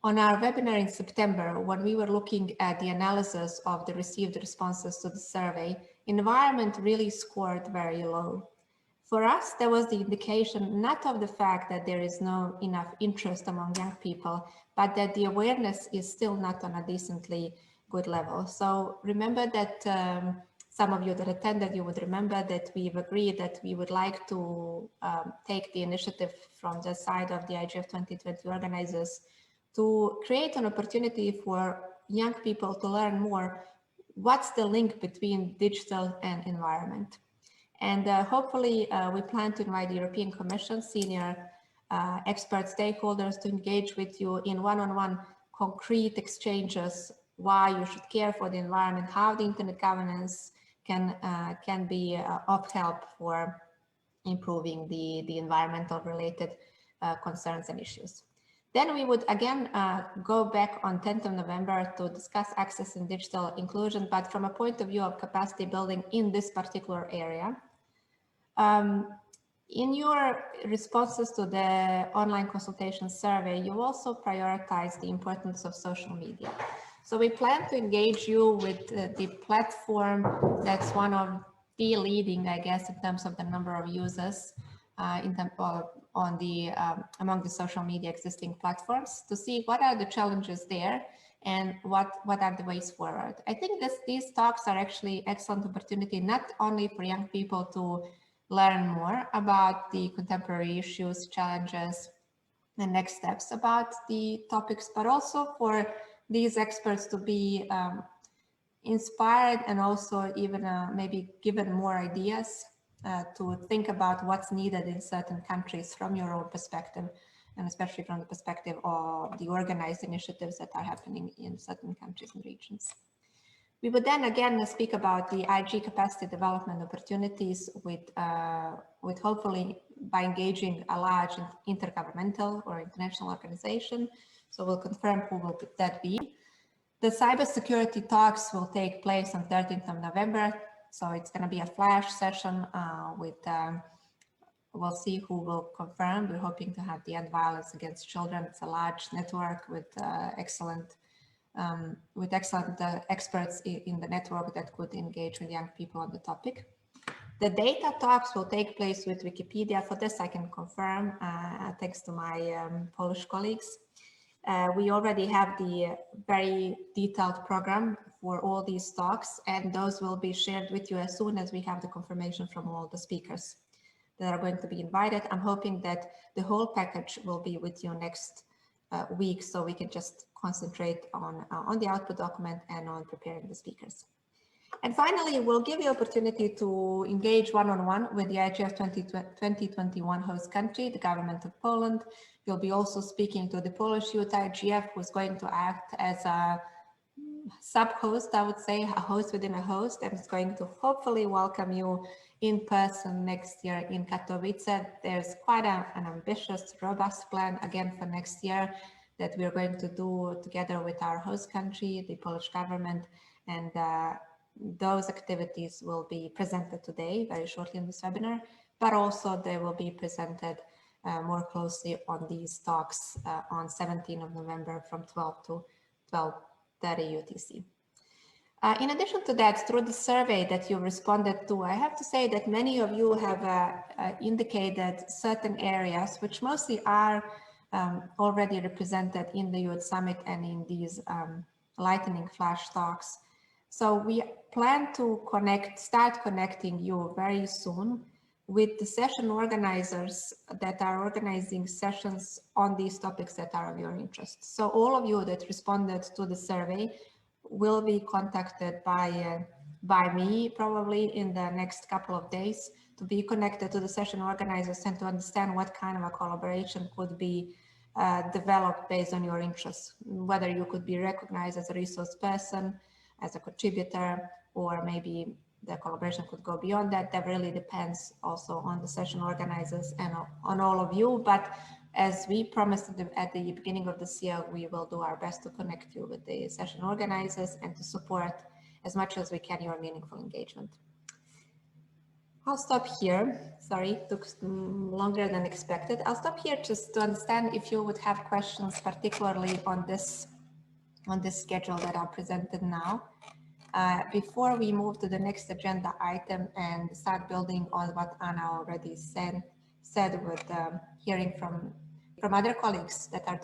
our webinar in September, when we were looking at the analysis of the received responses to the survey, environment really scored very low. For us, there was the indication not of the fact that there is no enough interest among young people, but that the awareness is still not on a decently good level. So remember that some of you that attended, you would remember that we've agreed that we would like to take the initiative from the side of the IGF 2020 organizers to create an opportunity for young people to learn more what's the link between digital and environment. And hopefully we plan to invite the European Commission senior expert stakeholders to engage with you in one-on-one concrete exchanges, why you should care for the environment, how the internet governance can be of help for improving the environmental related concerns and issues. Then we would again go back on 10th of November to discuss access and digital inclusion, but from a point of view of capacity building in this particular area. In your responses to the online consultation survey, you also prioritize the importance of social media. So we plan to engage you with the platform that's one of the leading, I guess, in terms of the number of users among the social media existing platforms, to see what are the challenges there and what are the ways forward. I think these talks are actually excellent opportunity, not only for young people to learn more about the contemporary issues, challenges, and next steps about the topics, but also for these experts to be inspired and also even maybe given more ideas to think about what's needed in certain countries from your own perspective, and especially from the perspective of the organized initiatives that are happening in certain countries and regions. We would then again speak about the IG capacity development opportunities with hopefully by engaging a large intergovernmental or international organization. So we'll confirm who will that be. The cybersecurity talks will take place on 13th of November. So it's going to be a flash session we'll see who will confirm. We're hoping to have the End Violence Against Children. It's a large network with excellent experts in the network that could engage with young people on the topic. The data talks will take place with Wikipedia. For this, I can confirm, thanks to my Polish colleagues. We already have the very detailed program for all these talks, and those will be shared with you as soon as we have the confirmation from all the speakers that are going to be invited. I'm hoping that the whole package will be with you next week, so we can just concentrate on the output document and on preparing the speakers. And finally, we'll give you opportunity to engage one-on-one with the IGF 2021 host country, the government of Poland. You'll be also speaking to the Polish youth IGF, who's going to act as a sub-host, I would say, a host within a host, and is going to hopefully welcome you in person next year in Katowice. There's quite an ambitious, robust plan again for next year that we're going to do together with our host country, the Polish government, and those activities will be presented today very shortly in this webinar, but also they will be presented more closely on these talks on 17th of November from 12 to 12:30 UTC. In addition to that, through the survey that you responded to, I have to say that many of you have indicated certain areas which mostly are already represented in the Youth Summit and in these lightning flash talks. So we plan to start connecting you very soon with the session organizers that are organizing sessions on these topics that are of your interest. So all of you that responded to the survey will be contacted by me probably in the next couple of days to be connected to the session organizers and to understand what kind of a collaboration could be developed based on your interests, whether you could be recognized as a resource person, as a contributor, or maybe the collaboration could go beyond that. That really depends also on the session organizers and on all of you. But as we promised at the beginning of this year, we will do our best to connect you with the session organizers and to support as much as we can your meaningful engagement. I'll stop here. Sorry, it took longer than expected. I'll stop here just to understand if you would have questions, particularly on this schedule that I presented now. Before we move to the next agenda item and start building on what Anna already said with hearing from other colleagues that are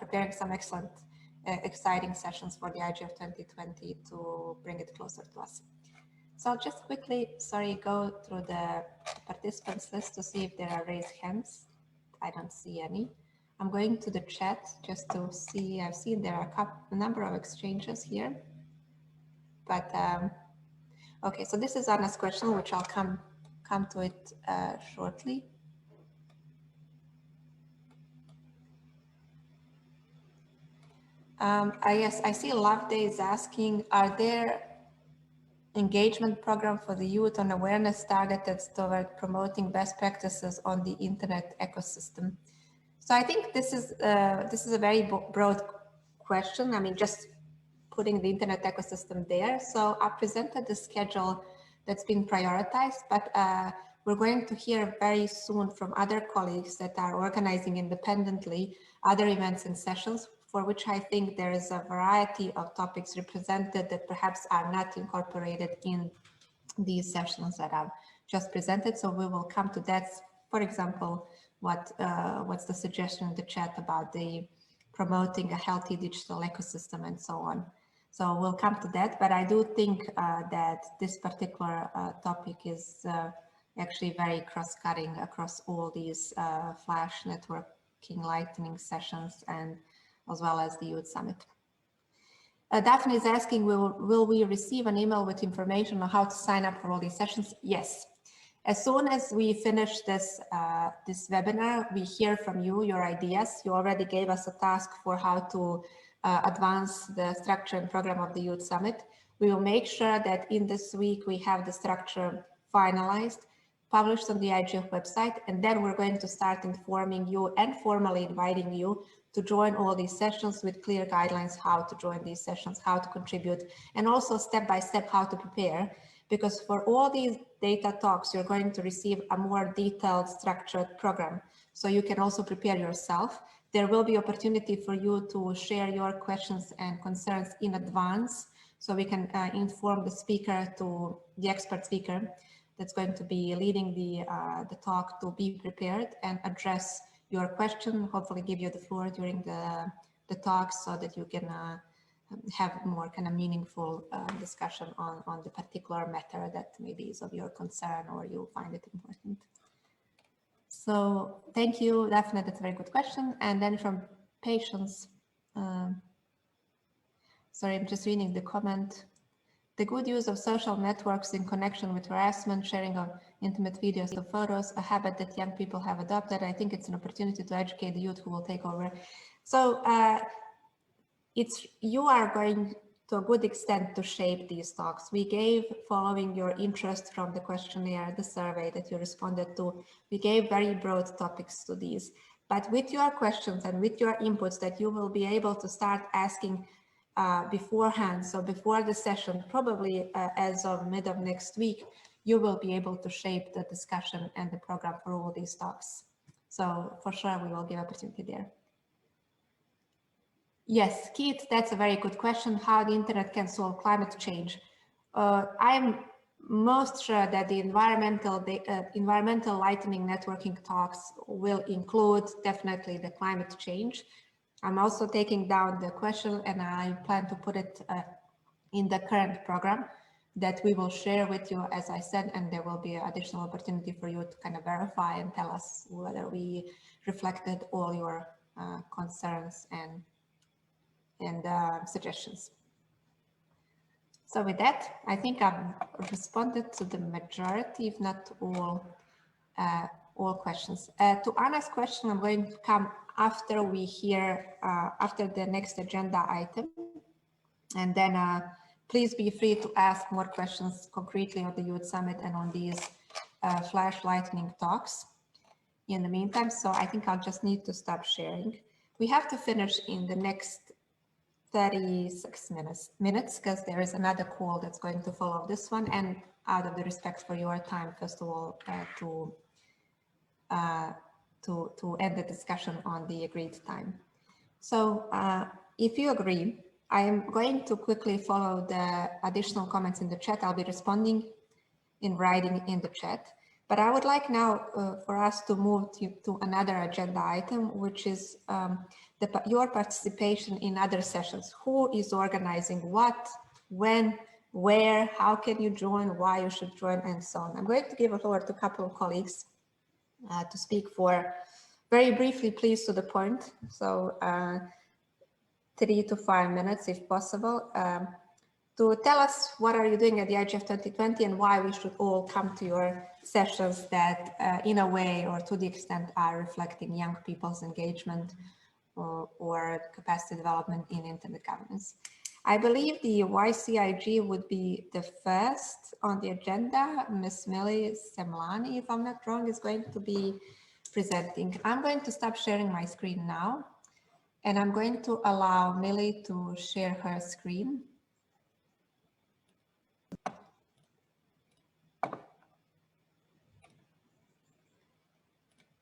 preparing some excellent, exciting sessions for the IGF 2020 to bring it closer to us. So I'll just quickly, go through the participants list to see if there are raised hands. I don't see any. I'm going to the chat just to see. I've seen there are a number of exchanges here. but okay, so this is Anna's question, which I'll come to it shortly. Yes, I see Loveday is asking, are there engagement program for the youth on awareness targeted toward promoting best practices on the internet ecosystem? So I think this is a very broad question. I mean, just putting the internet ecosystem there. So I presented the schedule that's been prioritized, but we're going to hear very soon from other colleagues that are organizing independently other events and sessions, for which I think there is a variety of topics represented that perhaps are not incorporated in these sessions that I've just presented. So we will come to that. For example, what's the suggestion in the chat about the promoting a healthy digital ecosystem and so on. So we'll come to that, but I do think that this particular topic is actually very cross-cutting across all these Flash networking lightning sessions and as well as the Youth Summit. Daphne is asking, will we receive an email with information on how to sign up for all these sessions? Yes. As soon as we finish this webinar, we hear from you, your ideas. You already gave us a task for how to advance the structure and program of the Youth Summit. We will make sure that in this week we have the structure finalized, published on the IGF website, and then we're going to start informing you and formally inviting you to join all these sessions with clear guidelines how to join these sessions, how to contribute, and also step by step how to prepare. Because for all these data talks, you're going to receive a more detailed, structured program. So you can also prepare yourself. There will be opportunity for you to share your questions and concerns in advance. So we can inform the speaker, to the expert speaker that's going to be leading the talk, to be prepared and address your question, hopefully give you the floor during the talk so that you can have more kind of meaningful discussion on the particular matter that maybe is of your concern or you find it important. So thank you, Daphne, that's a very good question. And then from Patience, sorry, I'm just reading the comment. The good use of social networks in connection with harassment, sharing of intimate videos or photos, a habit that young people have adopted. I think it's an opportunity to educate the youth who will take over. So you are going to a good extent to shape these talks. We gave, following your interest from the questionnaire, the survey that you responded to, we gave very broad topics to these. But with your questions and with your inputs that you will be able to start asking beforehand, so before the session, probably as of mid of next week, you will be able to shape the discussion and the program for all these talks. So for sure, we will give opportunity there. Yes, Keith, that's a very good question, how the internet can solve climate change. I'm most sure that the environmental lightning networking talks will include definitely the climate change. I'm also taking down the question and I plan to put it in the current program that we will share with you, as I said, and there will be additional opportunity for you to kind of verify and tell us whether we reflected all your concerns and suggestions. So with that, I think I've responded to the majority, if not all questions. To Anna's question, I'm going to come after we hear, after the next agenda item. And then please be free to ask more questions concretely on the Youth Summit and on these Flash Lightning talks in the meantime. So I think I'll just need to stop sharing. We have to finish in the next 36 minutes because there is another call that's going to follow this one, and out of the respect for your time, first of all, to end the discussion on the agreed time. So if you agree, I am going to quickly follow the additional comments in the chat. I'll be responding in writing in the chat, but I would like now for us to move to another agenda item, which is your participation in other sessions. Who is organizing what, when, where, how can you join, why you should join, and so on. I'm going to give a floor to a couple of colleagues to speak for very briefly, please, to the point. So 3 to 5 minutes if possible. to tell us what are you doing at the IGF 2020 and why we should all come to your sessions that in a way or to the extent are reflecting young people's engagement or capacity development in internet governance. I believe the YCIG would be the first on the agenda. Ms. Millie Semlani, if I'm not wrong, is going to be presenting. I'm going to stop sharing my screen now, and I'm going to allow Millie to share her screen.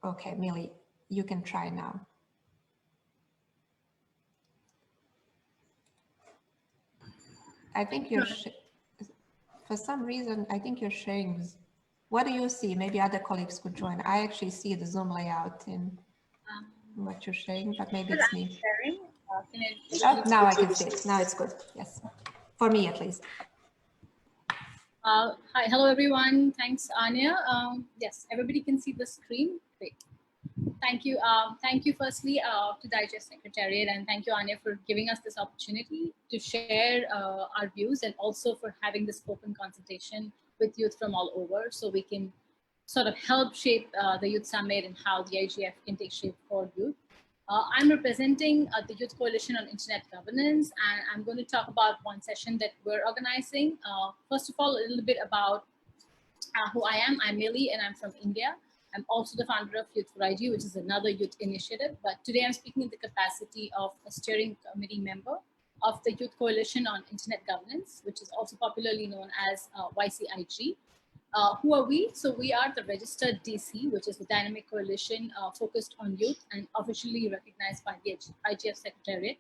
Okay, Millie, you can try now. I think you're, for some reason, I think you're sharing. What do you see? Maybe other colleagues could join. I actually see the Zoom layout in what you're sharing, but maybe it's me. Sharing. Oh, now I can see it. Now it's good. Yes, for me at least. Hi, hello everyone. Thanks, Anya. Yes, everybody can see the screen. Great. Thank you. Thank you firstly to the IGF Secretariat, and thank you, Anya, for giving us this opportunity to share our views and also for having this open consultation with youth from all over so we can sort of help shape the Youth Summit and how the IGF can take shape for youth. I'm representing the Youth Coalition on Internet Governance, and I'm going to talk about one session that we're organizing. First of all, a little bit about who I am. I'm Millie, and I'm from India. I'm also the founder of Youth for IG, which is another youth initiative. But today I'm speaking in the capacity of a steering committee member of the Youth Coalition on Internet Governance, which is also popularly known as YCIG. Who are we? So we are the registered DC, which is the dynamic coalition focused on youth and officially recognized by the IGF Secretariat.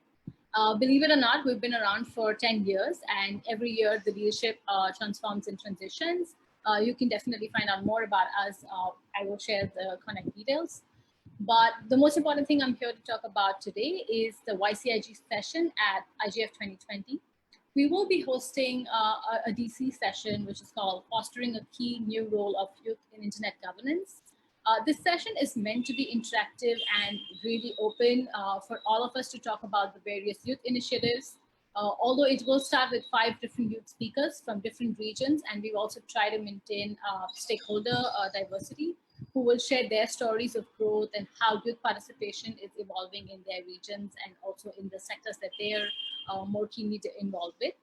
Believe it or not, we've been around for 10 years, and every year the leadership transforms and transitions. You can definitely find out more about us. I will share the connect details. But the most important thing I'm here to talk about today is the YCIG session at IGF 2020. We will be hosting a DC session, which is called Fostering a Key New Role of Youth in Internet Governance. This session is meant to be interactive and really open for all of us to talk about the various youth initiatives. Although it will start with 5 different youth speakers from different regions, and we also try to maintain stakeholder diversity, who will share their stories of growth and how youth participation is evolving in their regions and also in the sectors that they are more keenly involved with.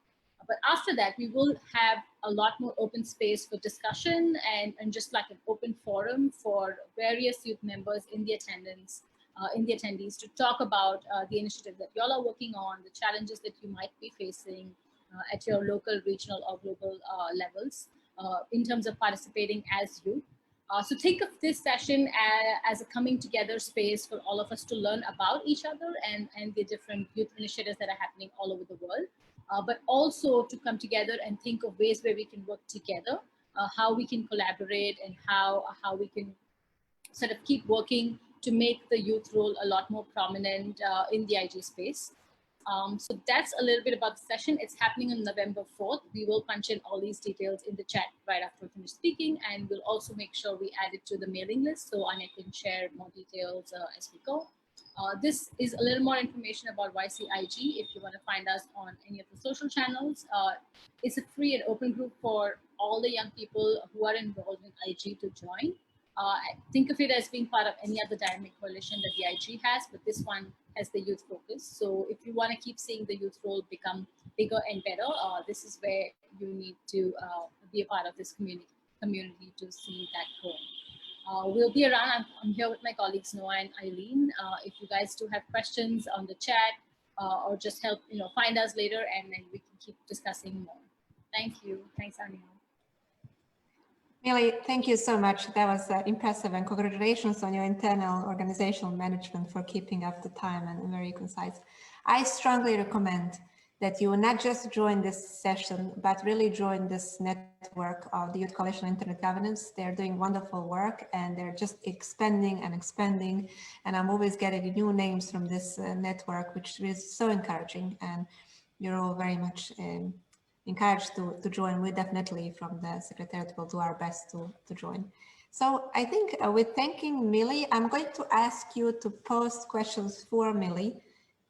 But after that, we will have a lot more open space for discussion and just like an open forum for various youth members in the attendance, in the attendees, to talk about the initiatives that y'all are working on, the challenges that you might be facing at your local, regional, or global levels in terms of participating as youth. So think of this session as a coming together space for all of us to learn about each other and the different youth initiatives that are happening all over the world, but also to come together and think of ways where we can work together, how we can collaborate, and how we can sort of keep working to make the youth role a lot more prominent in the IG space. So that's a little bit about the session. It's happening on November 4th. We will punch in all these details in the chat right after we finish speaking, and we'll also make sure we add it to the mailing list so Anya can share more details as we go. This is a little more information about YCIG if you want to find us on any of the social channels. It's a free and open group for all the young people who are involved in IG to join. Think of it as being part of any other dynamic coalition that the IG has, but this one has the youth focus. So if you want to keep seeing the youth role become bigger and better, this is where you need to be a part of this community to see that growing. We'll be around. I'm here with my colleagues Noah and Eileen. If you guys do have questions on the chat or just help, find us later, and then we can keep discussing more. Thank you. Thanks, Anya. Millie, thank you so much. That was impressive, and congratulations on your internal organizational management for keeping up the time and very concise. I strongly recommend that you not just join this session, but really join this network of the Youth Coalition on Internet Governance. They're doing wonderful work, and they're just expanding and expanding. And I'm always getting new names from this network, which is so encouraging. And you're all very much encouraged to join. We definitely from the Secretariat will do our best to join. So I think with thanking Millie, I'm going to ask you to post questions for Millie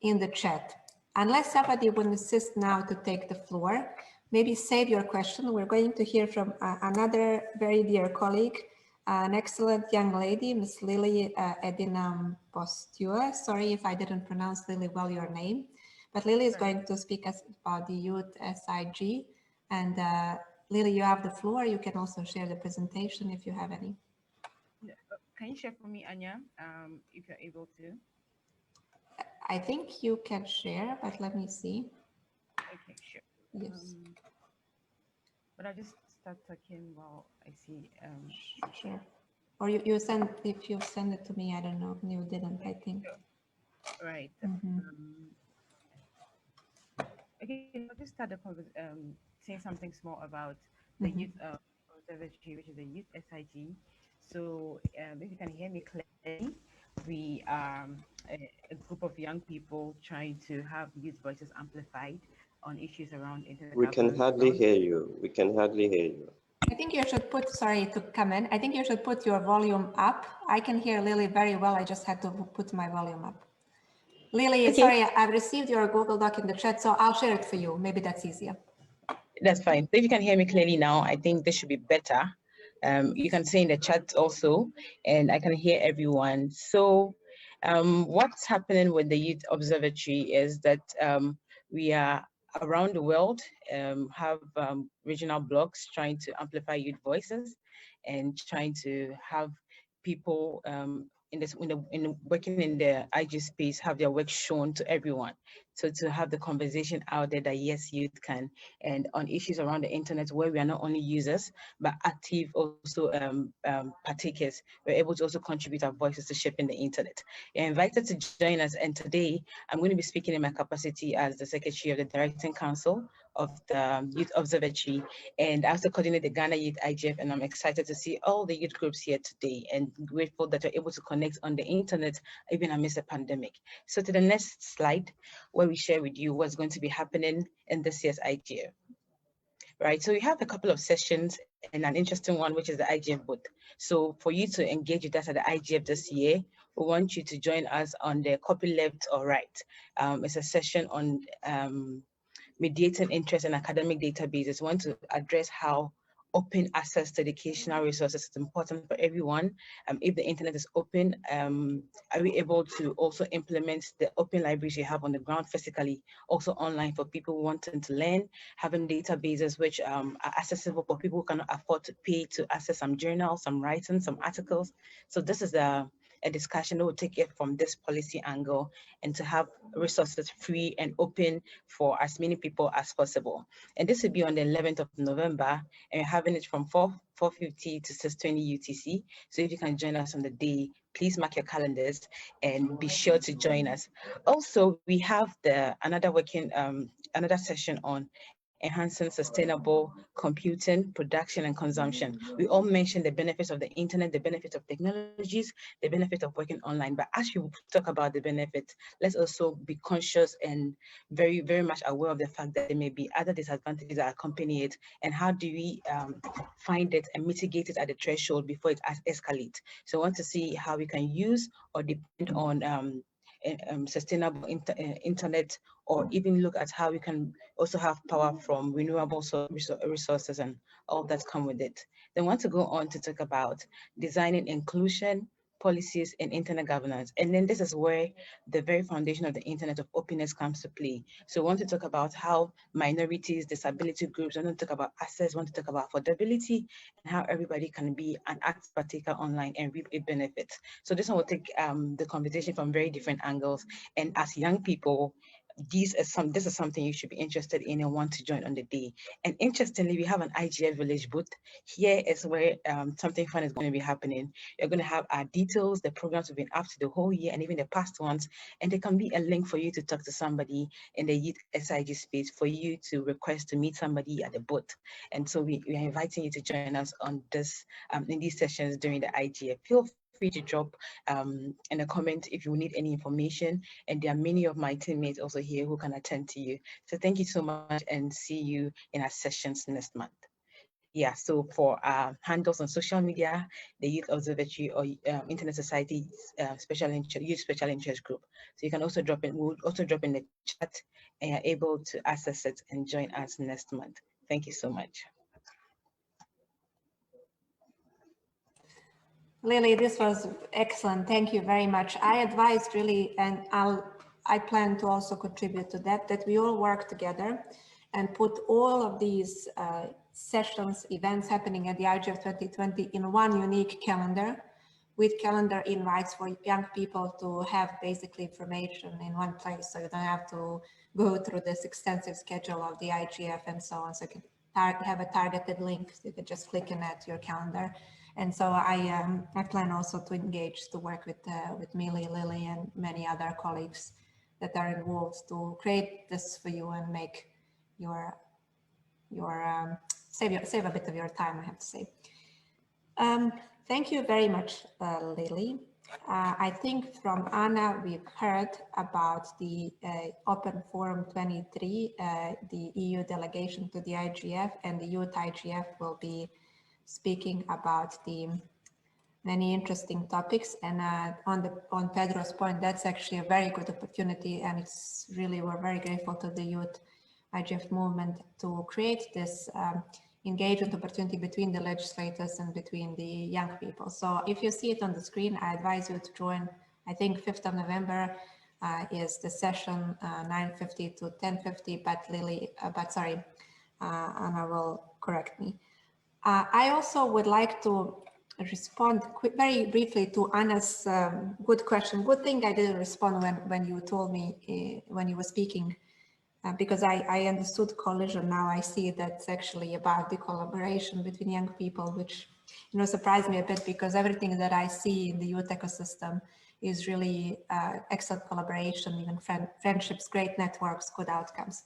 in the chat. Unless somebody would insist now to take the floor, maybe save your question. We're going to hear from another very dear colleague, an excellent young lady, Miss Lily Edinam Postua. Sorry if I didn't pronounce Lily well your name, but Lily is going to speak about the youth SIG. And Lily, you have the floor. You can also share the presentation if you have any. Can you share for me, Anya, if you're able to? I think you can share, but let me see. Okay, sure. Yes. But I'll just start talking while I see. Sure. Or you send, if you send it to me, I don't know. You didn't, I think. Sure. Right. Okay, I'll just start the saying something small about the youth observatory, which is the youth SIG. So if you can hear me clearly, we are a group of young people trying to have youth voices amplified on issues around internet. We can hardly hear you. We can hardly hear you. I think you should put, sorry to come in, I think you should put your volume up. I can hear Lily very well. I just had to put my volume up. Lily, okay. Sorry, I've received your Google Doc in the chat, so I'll share it for you. Maybe that's easier. That's fine. So if you can hear me clearly now, I think this should be better. You can say in the chat also, and I can hear everyone. So what's happening with the Youth Observatory is that we are around the world, have regional blogs trying to amplify youth voices and trying to have people working in the IG space have their work shown to everyone. So to have the conversation out there that yes, youth can, and on issues around the internet where we are not only users, but active also partakers, we're able to also contribute our voices to shaping the internet. You're invited to join us, and today I'm going to be speaking in my capacity as the Secretary of the Directing Council of the Youth Observatory, and I also coordinate the Ghana Youth IGF, and I'm excited to see all the youth groups here today and grateful that we're able to connect on the internet even amidst the pandemic. So to the next slide, where we share with you what's going to be happening in this year's IGF. Right, so we have a couple of sessions and an interesting one, which is the IGF booth. So for you to engage with us at the IGF this year, we want you to join us on the copy left or right. It's a session on mediating interest in academic databases. We want to address how open access to educational resources is important for everyone. If the internet is open, are we able to also implement the open libraries you have on the ground physically, also online for people wanting to learn, having databases which are accessible for people who cannot afford to pay to access some journals, some writing, some articles. So this is a discussion that will take it from this policy angle and to have resources free and open for as many people as possible. And this will be on the 11th of November, and we're having it from 4:50 to 6:20 UTC. So if you can join us on the day, please mark your calendars and be sure to join us. Also, we have another session on enhancing sustainable computing, production, and consumption. We all mentioned the benefits of the internet, the benefits of technologies, the benefit of working online. But as you talk about the benefits, let's also be conscious and very, very much aware of the fact that there may be other disadvantages that accompany it, and how do we find it and mitigate it at the threshold before it escalates. So I want to see how we can use or depend on sustainable internet, or even look at how we can also have power from renewable resources and all that come with it. Then want to go on to talk about designing inclusion, policies, and internet governance. And then this is where the very foundation of the internet of openness comes to play. So we want to talk about how minorities, disability groups, we want to talk about access, we want to talk about affordability, and how everybody can be an active partaker online and reap a benefit. So this one will take the conversation from very different angles. And as young people, this is something you should be interested in and want to join on the day. And interestingly, we have an IGF Village booth. Here is where something fun is going to be happening. You're going to have our details, the programs we've been up to the whole year and even the past ones. And there can be a link for you to talk to somebody in the youth SIG space, for you to request to meet somebody at the booth. And so we are inviting you to join us on this in these sessions during the IGF. Feel free to drop in a comment if you need any information, and there are many of my teammates also here who can attend to you. So thank you so much, and see you in our sessions next month. yeah, so for handles on social media, the Youth Observatory or Internet Society Youth Special Interest Group. So you can also drop in. We'll also drop in the chat, and you're able to access it and join us next month. Thank you so much. Lily, this was excellent. Thank you very much. I advised really, and I plan to also contribute to that, that we all work together and put all of these sessions, events happening at the IGF 2020 in one unique calendar, with calendar invites for young people to have basically information in one place. So you don't have to go through this extensive schedule of the IGF and so on. So you can have a targeted link. So you can just click in at your calendar. And so I plan also to engage to work with Millie, Lily, and many other colleagues that are involved to create this for you and make your save a bit of your time, I have to say. Thank you very much, Lily. I think from Anna, we've heard about the Open Forum 23, the EU delegation to the IGF, and the Youth IGF will be speaking about the many interesting topics. And on Pedro's point, that's actually a very good opportunity, and it's really, we're very grateful to the Youth IGF movement to create this engagement opportunity between the legislators and between the young people. So if you see it on the screen, I advise you to join. I think 5th of November is the session, 9:50 to 10:50, but Anna will correct me. I also would like to respond very briefly to Anna's good question. Good thing I didn't respond when you told me, when you were speaking, because I understood coalition. Now I see that's actually about the collaboration between young people, which, you know, surprised me a bit, because everything that I see in the youth ecosystem is really excellent collaboration, even friendships, great networks, good outcomes.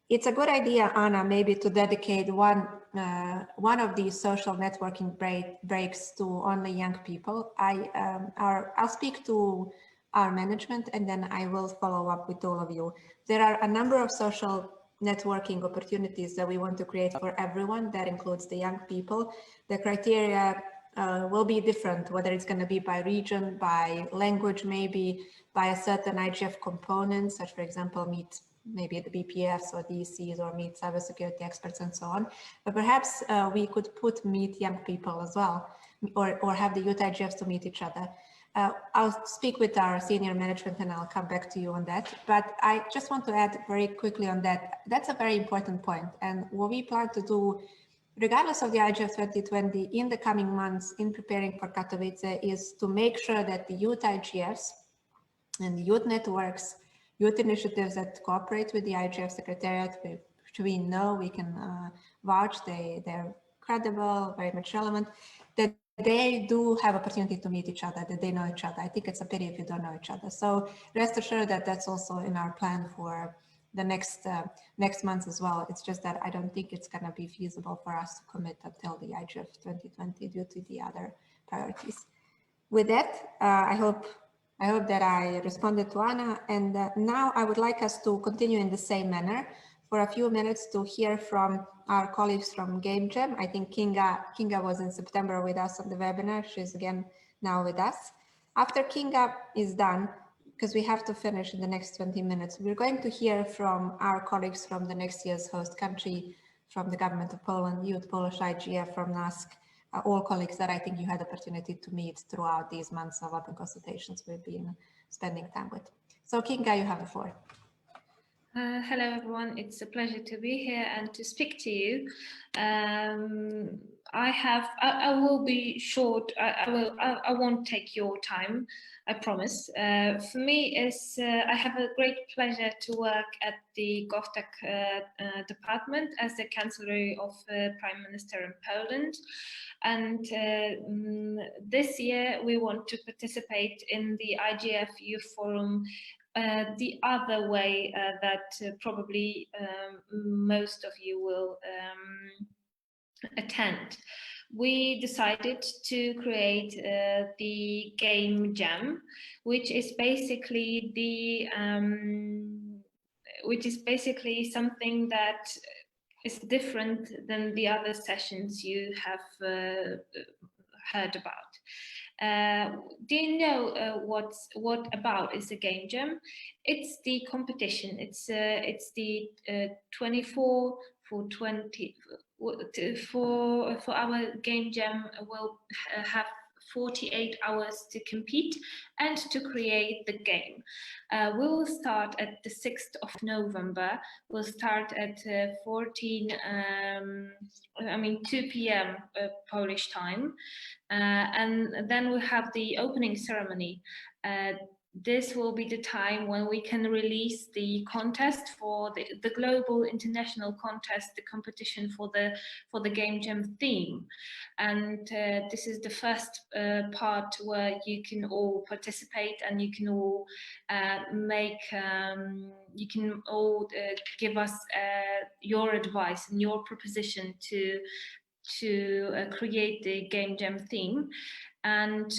It's a good idea, Anna, maybe to dedicate one of these social networking breaks to only young people. I'll speak to our management, and then I will follow up with all of you. There are a number of social networking opportunities that we want to create for everyone. That includes the young people. The criteria will be different, whether it's going to be by region, by language, maybe by a certain IGF component, such, for example, meet maybe the BPFs or DECs, or meet cybersecurity experts and so on. But perhaps we could meet young people as well, or have the youth IGFs to meet each other. I'll speak with our senior management and I'll come back to you on that. But I just want to add very quickly on that. That's a very important point. And what we plan to do, regardless of the IGF 2020, in the coming months in preparing for Katowice, is to make sure that the youth IGFs and the youth networks, youth initiatives that cooperate with the IGF Secretariat, which we know, we can vouch, they're credible, very much relevant, that they do have opportunity to meet each other, that they know each other. I think it's a pity if you don't know each other. So rest assured that that's also in our plan for the next months as well. It's just that I don't think it's going to be feasible for us to commit until the IGF 2020 due to the other priorities. With that, I hope that I responded to Anna, and now I would like us to continue in the same manner for a few minutes to hear from our colleagues from Game Jam. I think Kinga was in September with us on the webinar. She's again now with us. After Kinga is done, because we have to finish in the next 20 minutes, we're going to hear from our colleagues from the next year's host country, from the government of Poland, Youth Polish IGF, from NASK, all colleagues that I think you had the opportunity to meet throughout these months of open consultations we've been spending time with. So Kinga, you have the floor. Hello everyone, it's a pleasure to be here and to speak to you. I will be short. I won't take your time, I promise. For me, I have a great pleasure to work at the GovTech department as the Chancellery of Prime Minister in Poland. And this year we want to participate in the IGF Youth Forum the other way that probably most of you will attend. We decided to create the Game Jam, which is basically something that is different than the other sessions you have heard about. Do you know what about is a game jam? It's the competition. It's the 24 for 20 for our game jam will have 48 hours to compete and to create the game. We will start at the 6th of November. We'll start at 2 p.m. Polish time. And then we have the opening ceremony. This will be the time when we can release the contest for the global international contest, the competition for the Game Jam theme. And this is the first part where you can all participate and you can all give us your advice and your proposition to create the Game Jam theme. And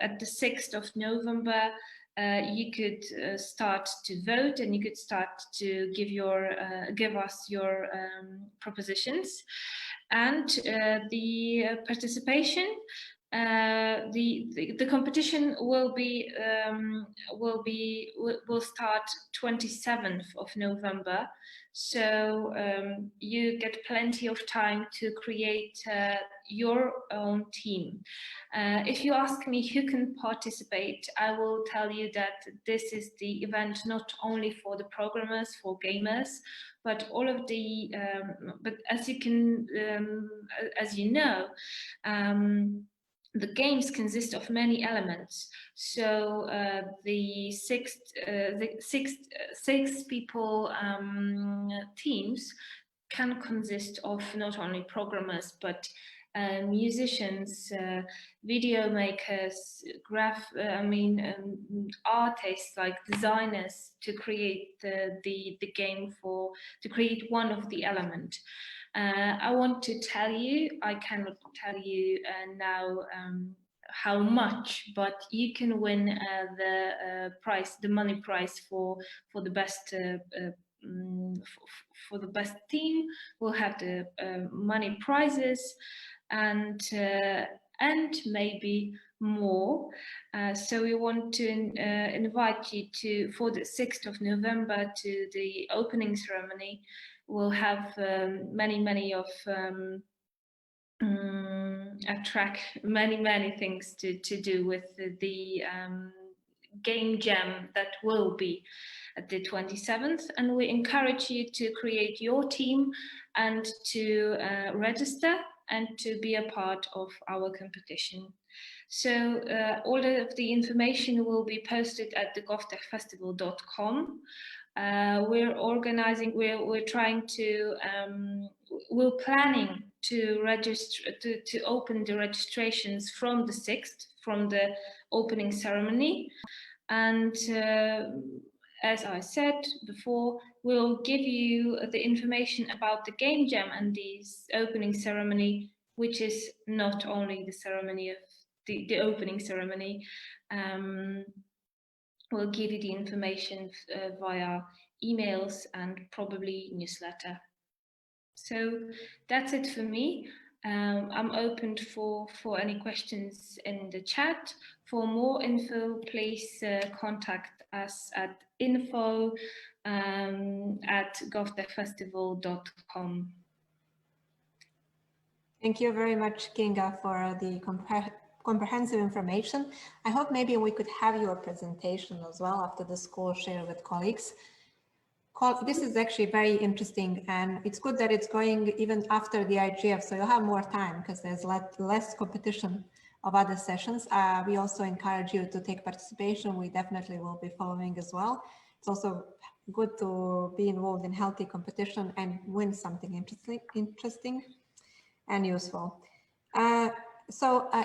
at the 6th of November, you could start to vote and you could start to give us your propositions. And the participation, the competition will start 27th of November. So you get plenty of time to create your own team. If you ask me who can participate, I will tell you that this is the event not only for the programmers, for gamers, but all of the, but as you know, the games consist of many elements. So the six people teams can consist of not only programmers, but musicians, video makers, artists, like designers, to create the game to create one of the element. I want to tell you, I cannot tell you now how much, but you can win the prize, the money prize for the best for the best team. We'll have the money prizes and maybe more. So we want to invite you for the 6th of November to the opening ceremony. We'll have many things to do with the game jam that will be at the 27th, and we encourage you to create your team and to register and to be a part of our competition. So all of the information will be posted at thegovtechfestival.com. We're planning to register, to open the registrations from the 6th, from the opening ceremony. And as I said before, we'll give you the information about the game jam and the opening ceremony, which is not only the ceremony of the opening ceremony. We'll give you the information via emails and probably newsletter. So that's it for me. I'm open for any questions in the chat. For more info, please contact us at info@govtechfestival.com. Thank you very much, Kinga, for the comprehensive information. I hope maybe we could have your presentation as well after the school, share with colleagues. This is actually very interesting, and it's good that it's going even after the IGF, so you'll have more time because there's less competition of other sessions. We also encourage you to take participation. We definitely will be following as well. It's also good to be involved in healthy competition and win something interesting and useful.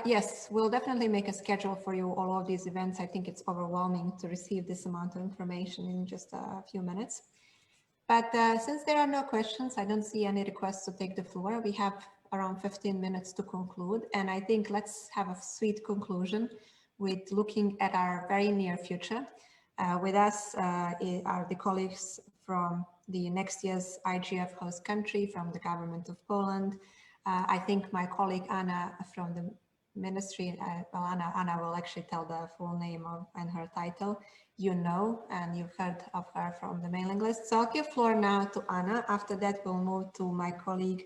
Yes, we'll definitely make a schedule for you, all of these events. I think it's overwhelming to receive this amount of information in just a few minutes. But since there are no questions, I don't see any requests to take the floor. We have around 15 minutes to conclude, and I think let's have a sweet conclusion with looking at our very near future. With us are the colleagues from the next year's IGF host country, from the government of Poland. I think my colleague Anna from the ministry, well, Anna will actually tell the full name of and her title, you know, and you've heard of her from the mailing list. So I'll give floor now to Anna. After that, we'll move to my colleague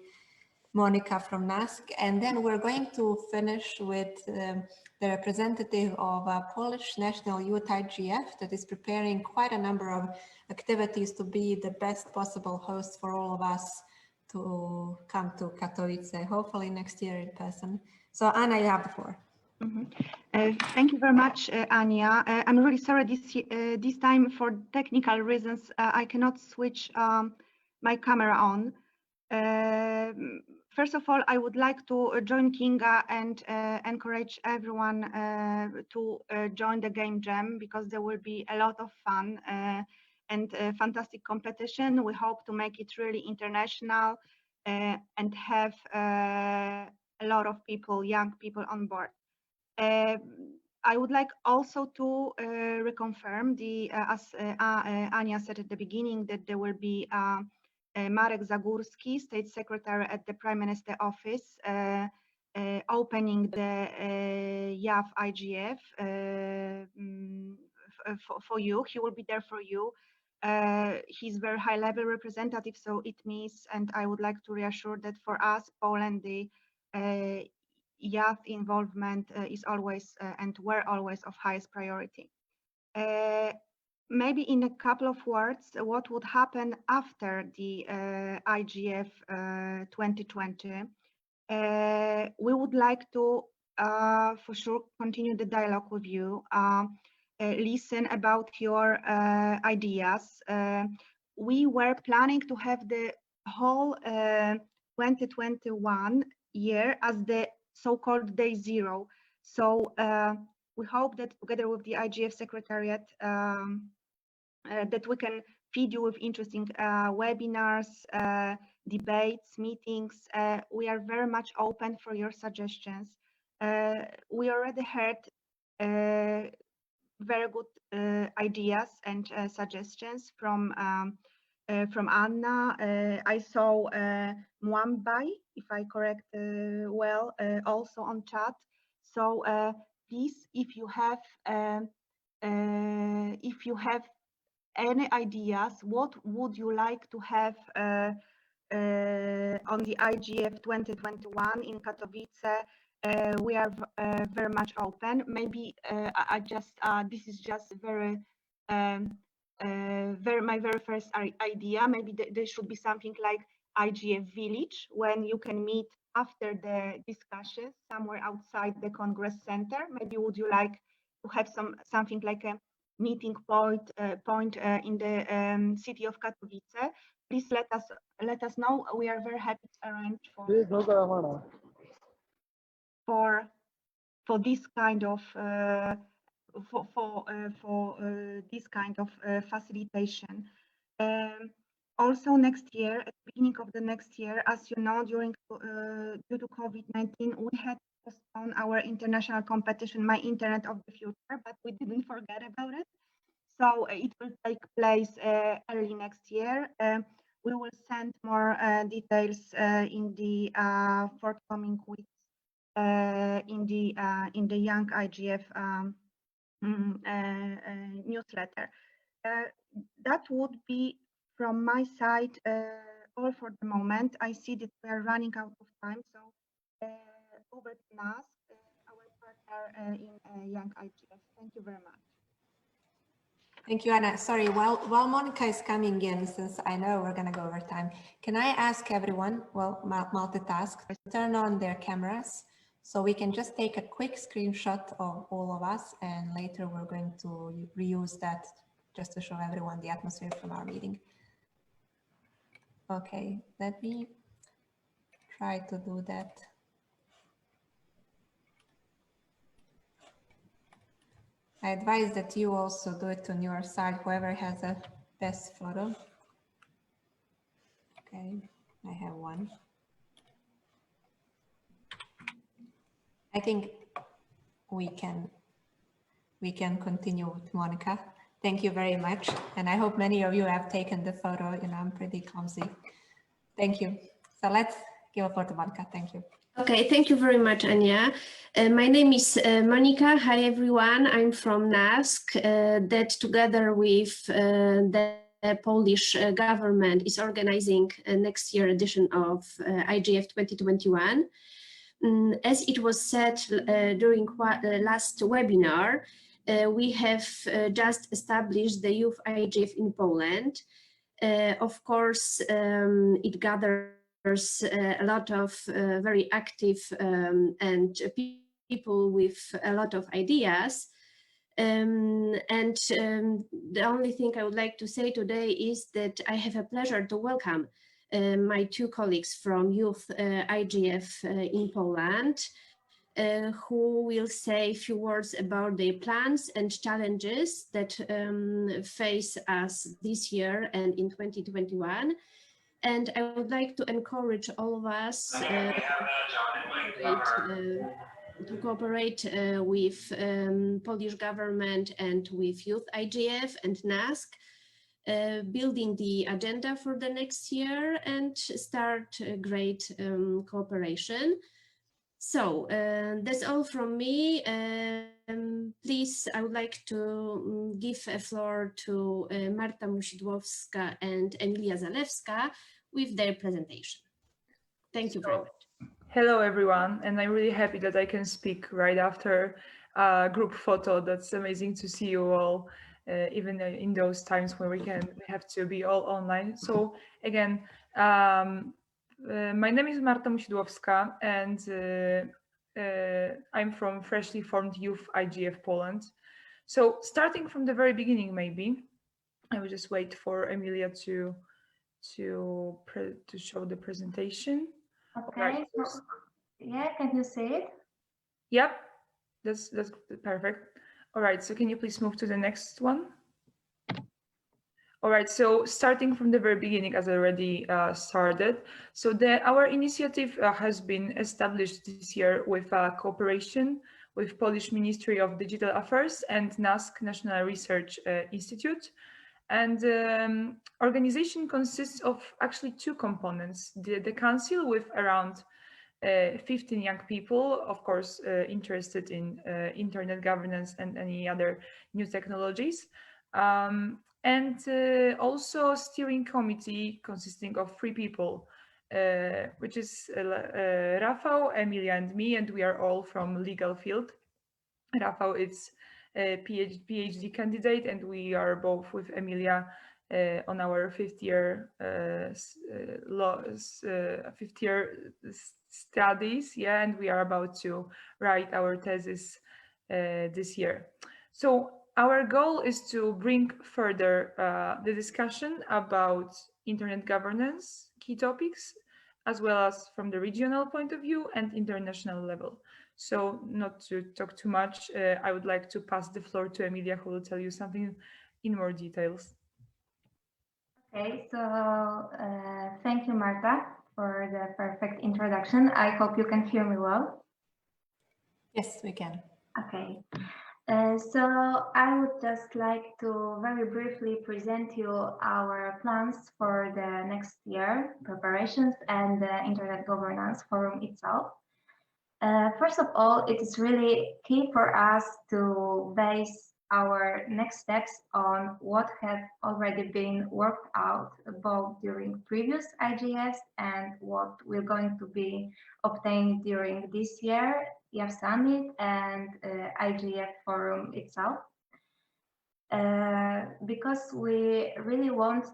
Monica from NASC, and then we're going to finish with the representative of Polish National Youth IGF that is preparing quite a number of activities to be the best possible host for all of us to come to Katowice, hopefully next year in person. So Anna, you have the floor. Thank you very much, Anya. I'm really sorry this time for technical reasons. I cannot switch my camera on. First of all, I would like to join Kinga and encourage everyone to join the Game Jam, because there will be a lot of fun and fantastic competition. We hope to make it really international and have a lot of people, young people on board. I would like also to reconfirm as Anya said at the beginning, that there will be Marek Zagórski, State Secretary at the Prime Minister Office, opening the YAF IGF for you. He will be there for you. He's very high level representative, so it means, and I would like to reassure that for us, Poland, the YAF involvement is always and were always of highest priority. Maybe in a couple of words, what would happen after the IGF 2020? We would like to, for sure, continue the dialogue with you, listen about your ideas. We were planning to have the whole 2021 year as the so-called day zero. So we hope that together with the IGF Secretariat, that we can feed you with interesting webinars, debates, meetings. We are very much open for your suggestions. We already heard very good ideas and suggestions from Anna. I saw Mwambai, if I correct well, also on chat. So please, if you have any ideas, what would you like to have on the IGF 2021 in Katowice? We are very much open. Maybe I just this is just very my very first idea. Maybe there should be something like IGF Village, when you can meet after the discussions somewhere outside the Congress Center. Maybe would you like to have something like a meeting point in the city of Katowice? Please let us know. We are very happy to arrange for this kind of this kind of facilitation. Also next year, at the beginning of the next year, as you know, due to COVID-19, we had to postpone our international competition, My Internet of the Future, but we didn't forget about it. So it will take place early next year. We will send more details in the forthcoming weeks in the Young IGF newsletter. That would be from my side all for the moment. I see that we are running out of time, so over to NASC, our partner in Young IGF. Thank you very much. Thank you, Anna. Sorry, while Monica is coming in, since I know we're going to go over time, can I ask everyone, well, multitask, to turn on their cameras so we can just take a quick screenshot of all of us, and later we're going to reuse that just to show everyone the atmosphere from our meeting. Okay, let me try to do that. I advise that you also do it on your side, whoever has a best photo. Okay, I have one. I think we can continue with Monica. Thank you very much. And I hope many of you have taken the photo. I'm pretty clumsy. Thank you. So let's give a floor to Monica. Thank you. Okay, thank you very much, Anya. My name is Monica. Hi, everyone. I'm from NASK, that together with the Polish government is organizing next year edition of IGF 2021. As it was said during last webinar, we have just established the Youth IGF in Poland. Of course, it gathers a lot of very active and people with a lot of ideas. The only thing I would like to say today is that I have a pleasure to welcome my two colleagues from Youth IGF in Poland, who will say a few words about their plans and challenges that face us this year and in 2021. And I would like to encourage all of us to cooperate with Polish government and with Youth IGF and NASK, building the agenda for the next year and start a great cooperation. So that's all from me. Please, I would like to give a floor to Marta Musidłowska and Emilia Zalewska with their presentation. Thank you very much. Hello, everyone, and I'm really happy that I can speak right after a group photo. That's amazing to see you all, even in those times when we have to be all online. So again, my name is Marta Musidłowska, and I'm from freshly formed Youth IGF Poland. So starting from the very beginning, maybe I will just wait for Emilia to show the presentation. Okay. Right. Yeah, can you see it? Yep, that's perfect. All right, so can you please move to the next one? All right, so starting from the very beginning, as I already started, so our initiative has been established this year with cooperation with Polish Ministry of Digital Affairs and NASK, National Research Institute. And organization consists of actually two components: the council with around 15 young people, of course, interested in internet governance and any other new technologies. And also steering committee consisting of 3 people, which is Rafał, Emilia, and me, and we are all from legal field. Rafał is a PhD candidate, and we are both with Emilia on our fifth year studies, yeah, and we are about to write our thesis this year. So our goal is to bring further the discussion about internet governance, key topics, as well as from the regional point of view and international level. So not to talk too much, I would like to pass the floor to Emilia, who will tell you something in more details. Okay, so thank you, Marta, for the perfect introduction. I hope you can hear me well. Yes, we can. Okay. So I would just like to very briefly present you our plans for the next year, preparations, and the Internet Governance Forum itself. First of all, it is really key for us to base our next steps on what have already been worked out both during previous IGS and what we're going to be obtained during this year, IGF Summit and IGF Forum itself. Because we really want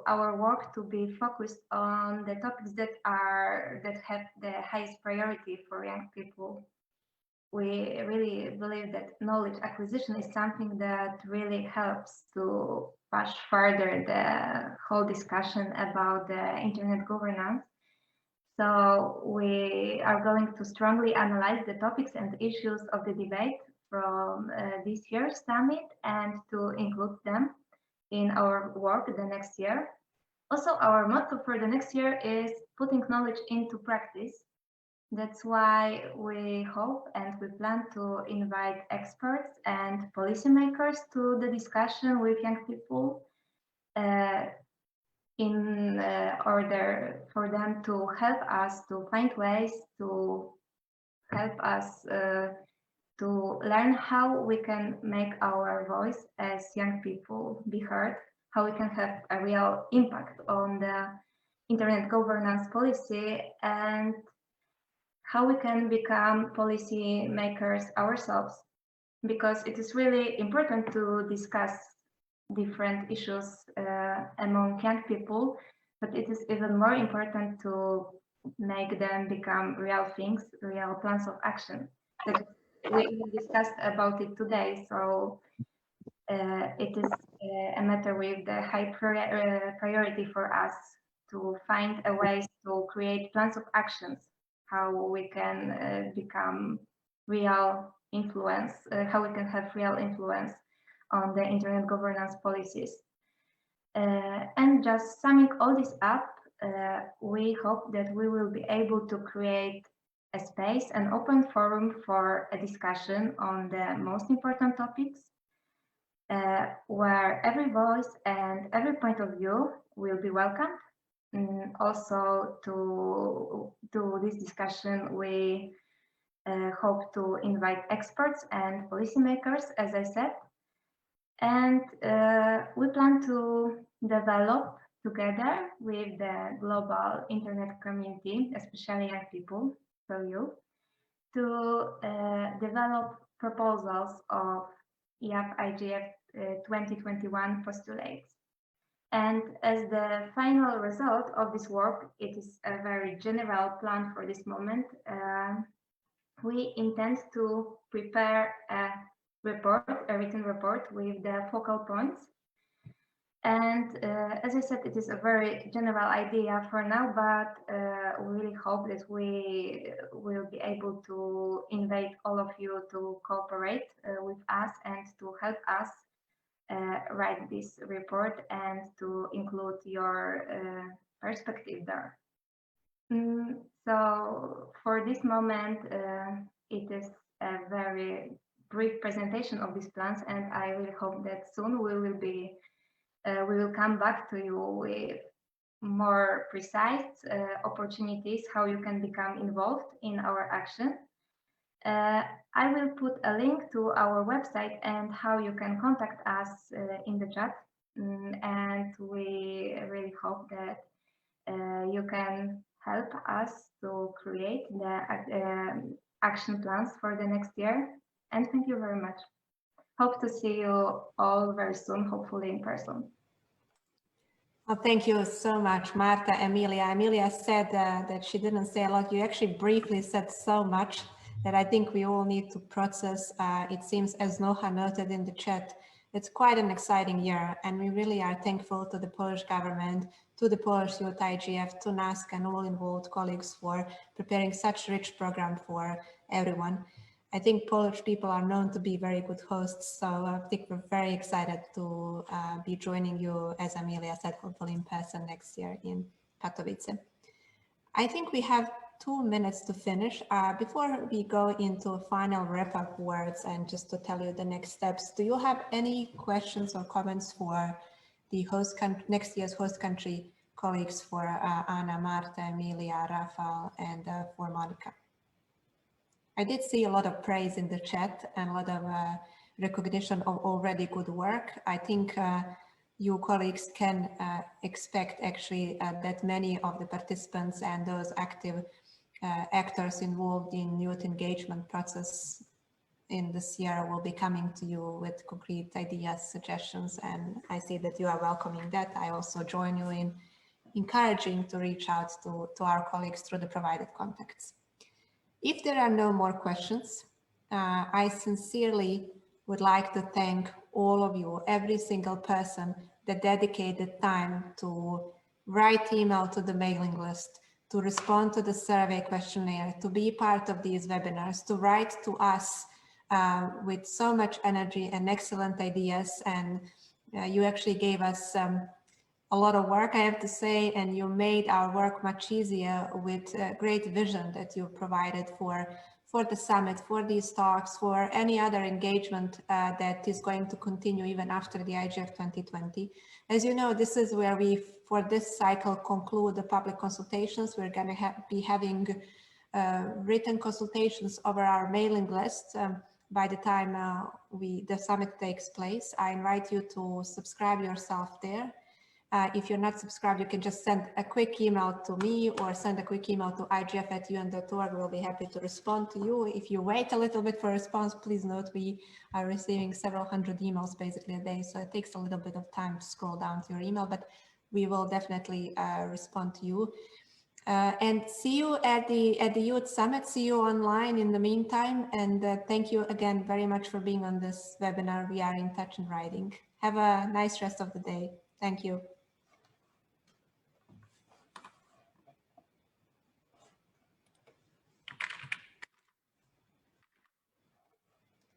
our work to be focused on the topics that have the highest priority for young people. We really believe that knowledge acquisition is something that really helps to push further the whole discussion about the internet governance. So we are going to strongly analyze the topics and issues of the debate from this year's summit and to include them in our work the next year. Also, our motto for the next year is putting knowledge into practice. That's why we hope and we plan to invite experts and policymakers to the discussion with young people in order for them to help us to find ways to help us to learn how we can make our voice as young people be heard, how we can have a real impact on the internet governance policy, and how we can become policy makers ourselves, because it is really important to discuss different issues among young people, but it is even more important to make them become real things, real plans of action. That we even discussed about it today, so it is a matter with the high priority for us to find a ways to create plans of actions, how we can become real influence, how we can have real influence on the internet governance policies. And just summing all this up, we hope that we will be able to create a space, an open forum for a discussion on the most important topics, where every voice and every point of view will be welcomed. Also, to this discussion, we hope to invite experts and policymakers, as I said, and we plan to develop together with the global internet community, especially young people, so you, to develop proposals of IGF 2021 postulates. And as the final result of this work, it is a very general plan for this moment. We intend to prepare a written report with the focal points. And as I said, it is a very general idea for now, but we really hope that we will be able to invite all of you to cooperate with us and to help us write this report and to include your perspective there. So for this moment, it is a very brief presentation of these plans, and I really hope that soon we will come back to you with more precise opportunities how you can become involved in our action. I will put a link to our website and how you can contact us in the chat, and we really hope that you can help us to create the action plans for the next year. And thank you very much. Hope to see you all very soon, hopefully in person. Well, thank you so much, Marta, Emilia. Emilia said that she didn't say a lot. You actually briefly said so much that I think we all need to process. It seems, as Noha noted in the chat, it's quite an exciting year, and we really are thankful to the Polish government, to the Polish Youth IGF, to NASC and all involved colleagues for preparing such a rich program for everyone. I think Polish people are known to be very good hosts, so I think we're very excited to be joining you, as Amelia said, hopefully in person next year in Katowice. I think we have 2 minutes to finish. Before we go into final wrap-up words and just to tell you the next steps, do you have any questions or comments for the host next year's host country colleagues, for Anna, Marta, Emilia, Rafael, and for Monica? I did see a lot of praise in the chat and a lot of recognition of already good work. I think you colleagues can expect actually that many of the participants and those active actors involved in youth engagement process in this year will be coming to you with concrete ideas, suggestions, and I see that you are welcoming that. I also join you in encouraging to reach out to our colleagues through the provided contacts. If there are no more questions, I sincerely would like to thank all of you, every single person that dedicated time to write email to the mailing list, to respond to the survey questionnaire, to be part of these webinars, to write to us with so much energy and excellent ideas. And you actually gave us a lot of work, I have to say, and you made our work much easier with great vision that you provided for the summit, for these talks, for any other engagement that is going to continue even after the IGF 2020. As you know, this is where we, for this cycle, conclude the public consultations. We're going to be having written consultations over our mailing list by the time the summit takes place. I invite you to subscribe yourself there. If you're not subscribed, you can just send a quick email to me or send a quick email to igf@un.org. We'll be happy to respond to you. If you wait a little bit for a response, please note we are receiving several hundred emails basically a day, so it takes a little bit of time to scroll down to your email, but we will definitely respond to you. And see you at the Youth Summit. See you online in the meantime. And thank you again very much for being on this webinar. We are in touch and writing. Have a nice rest of the day. Thank you.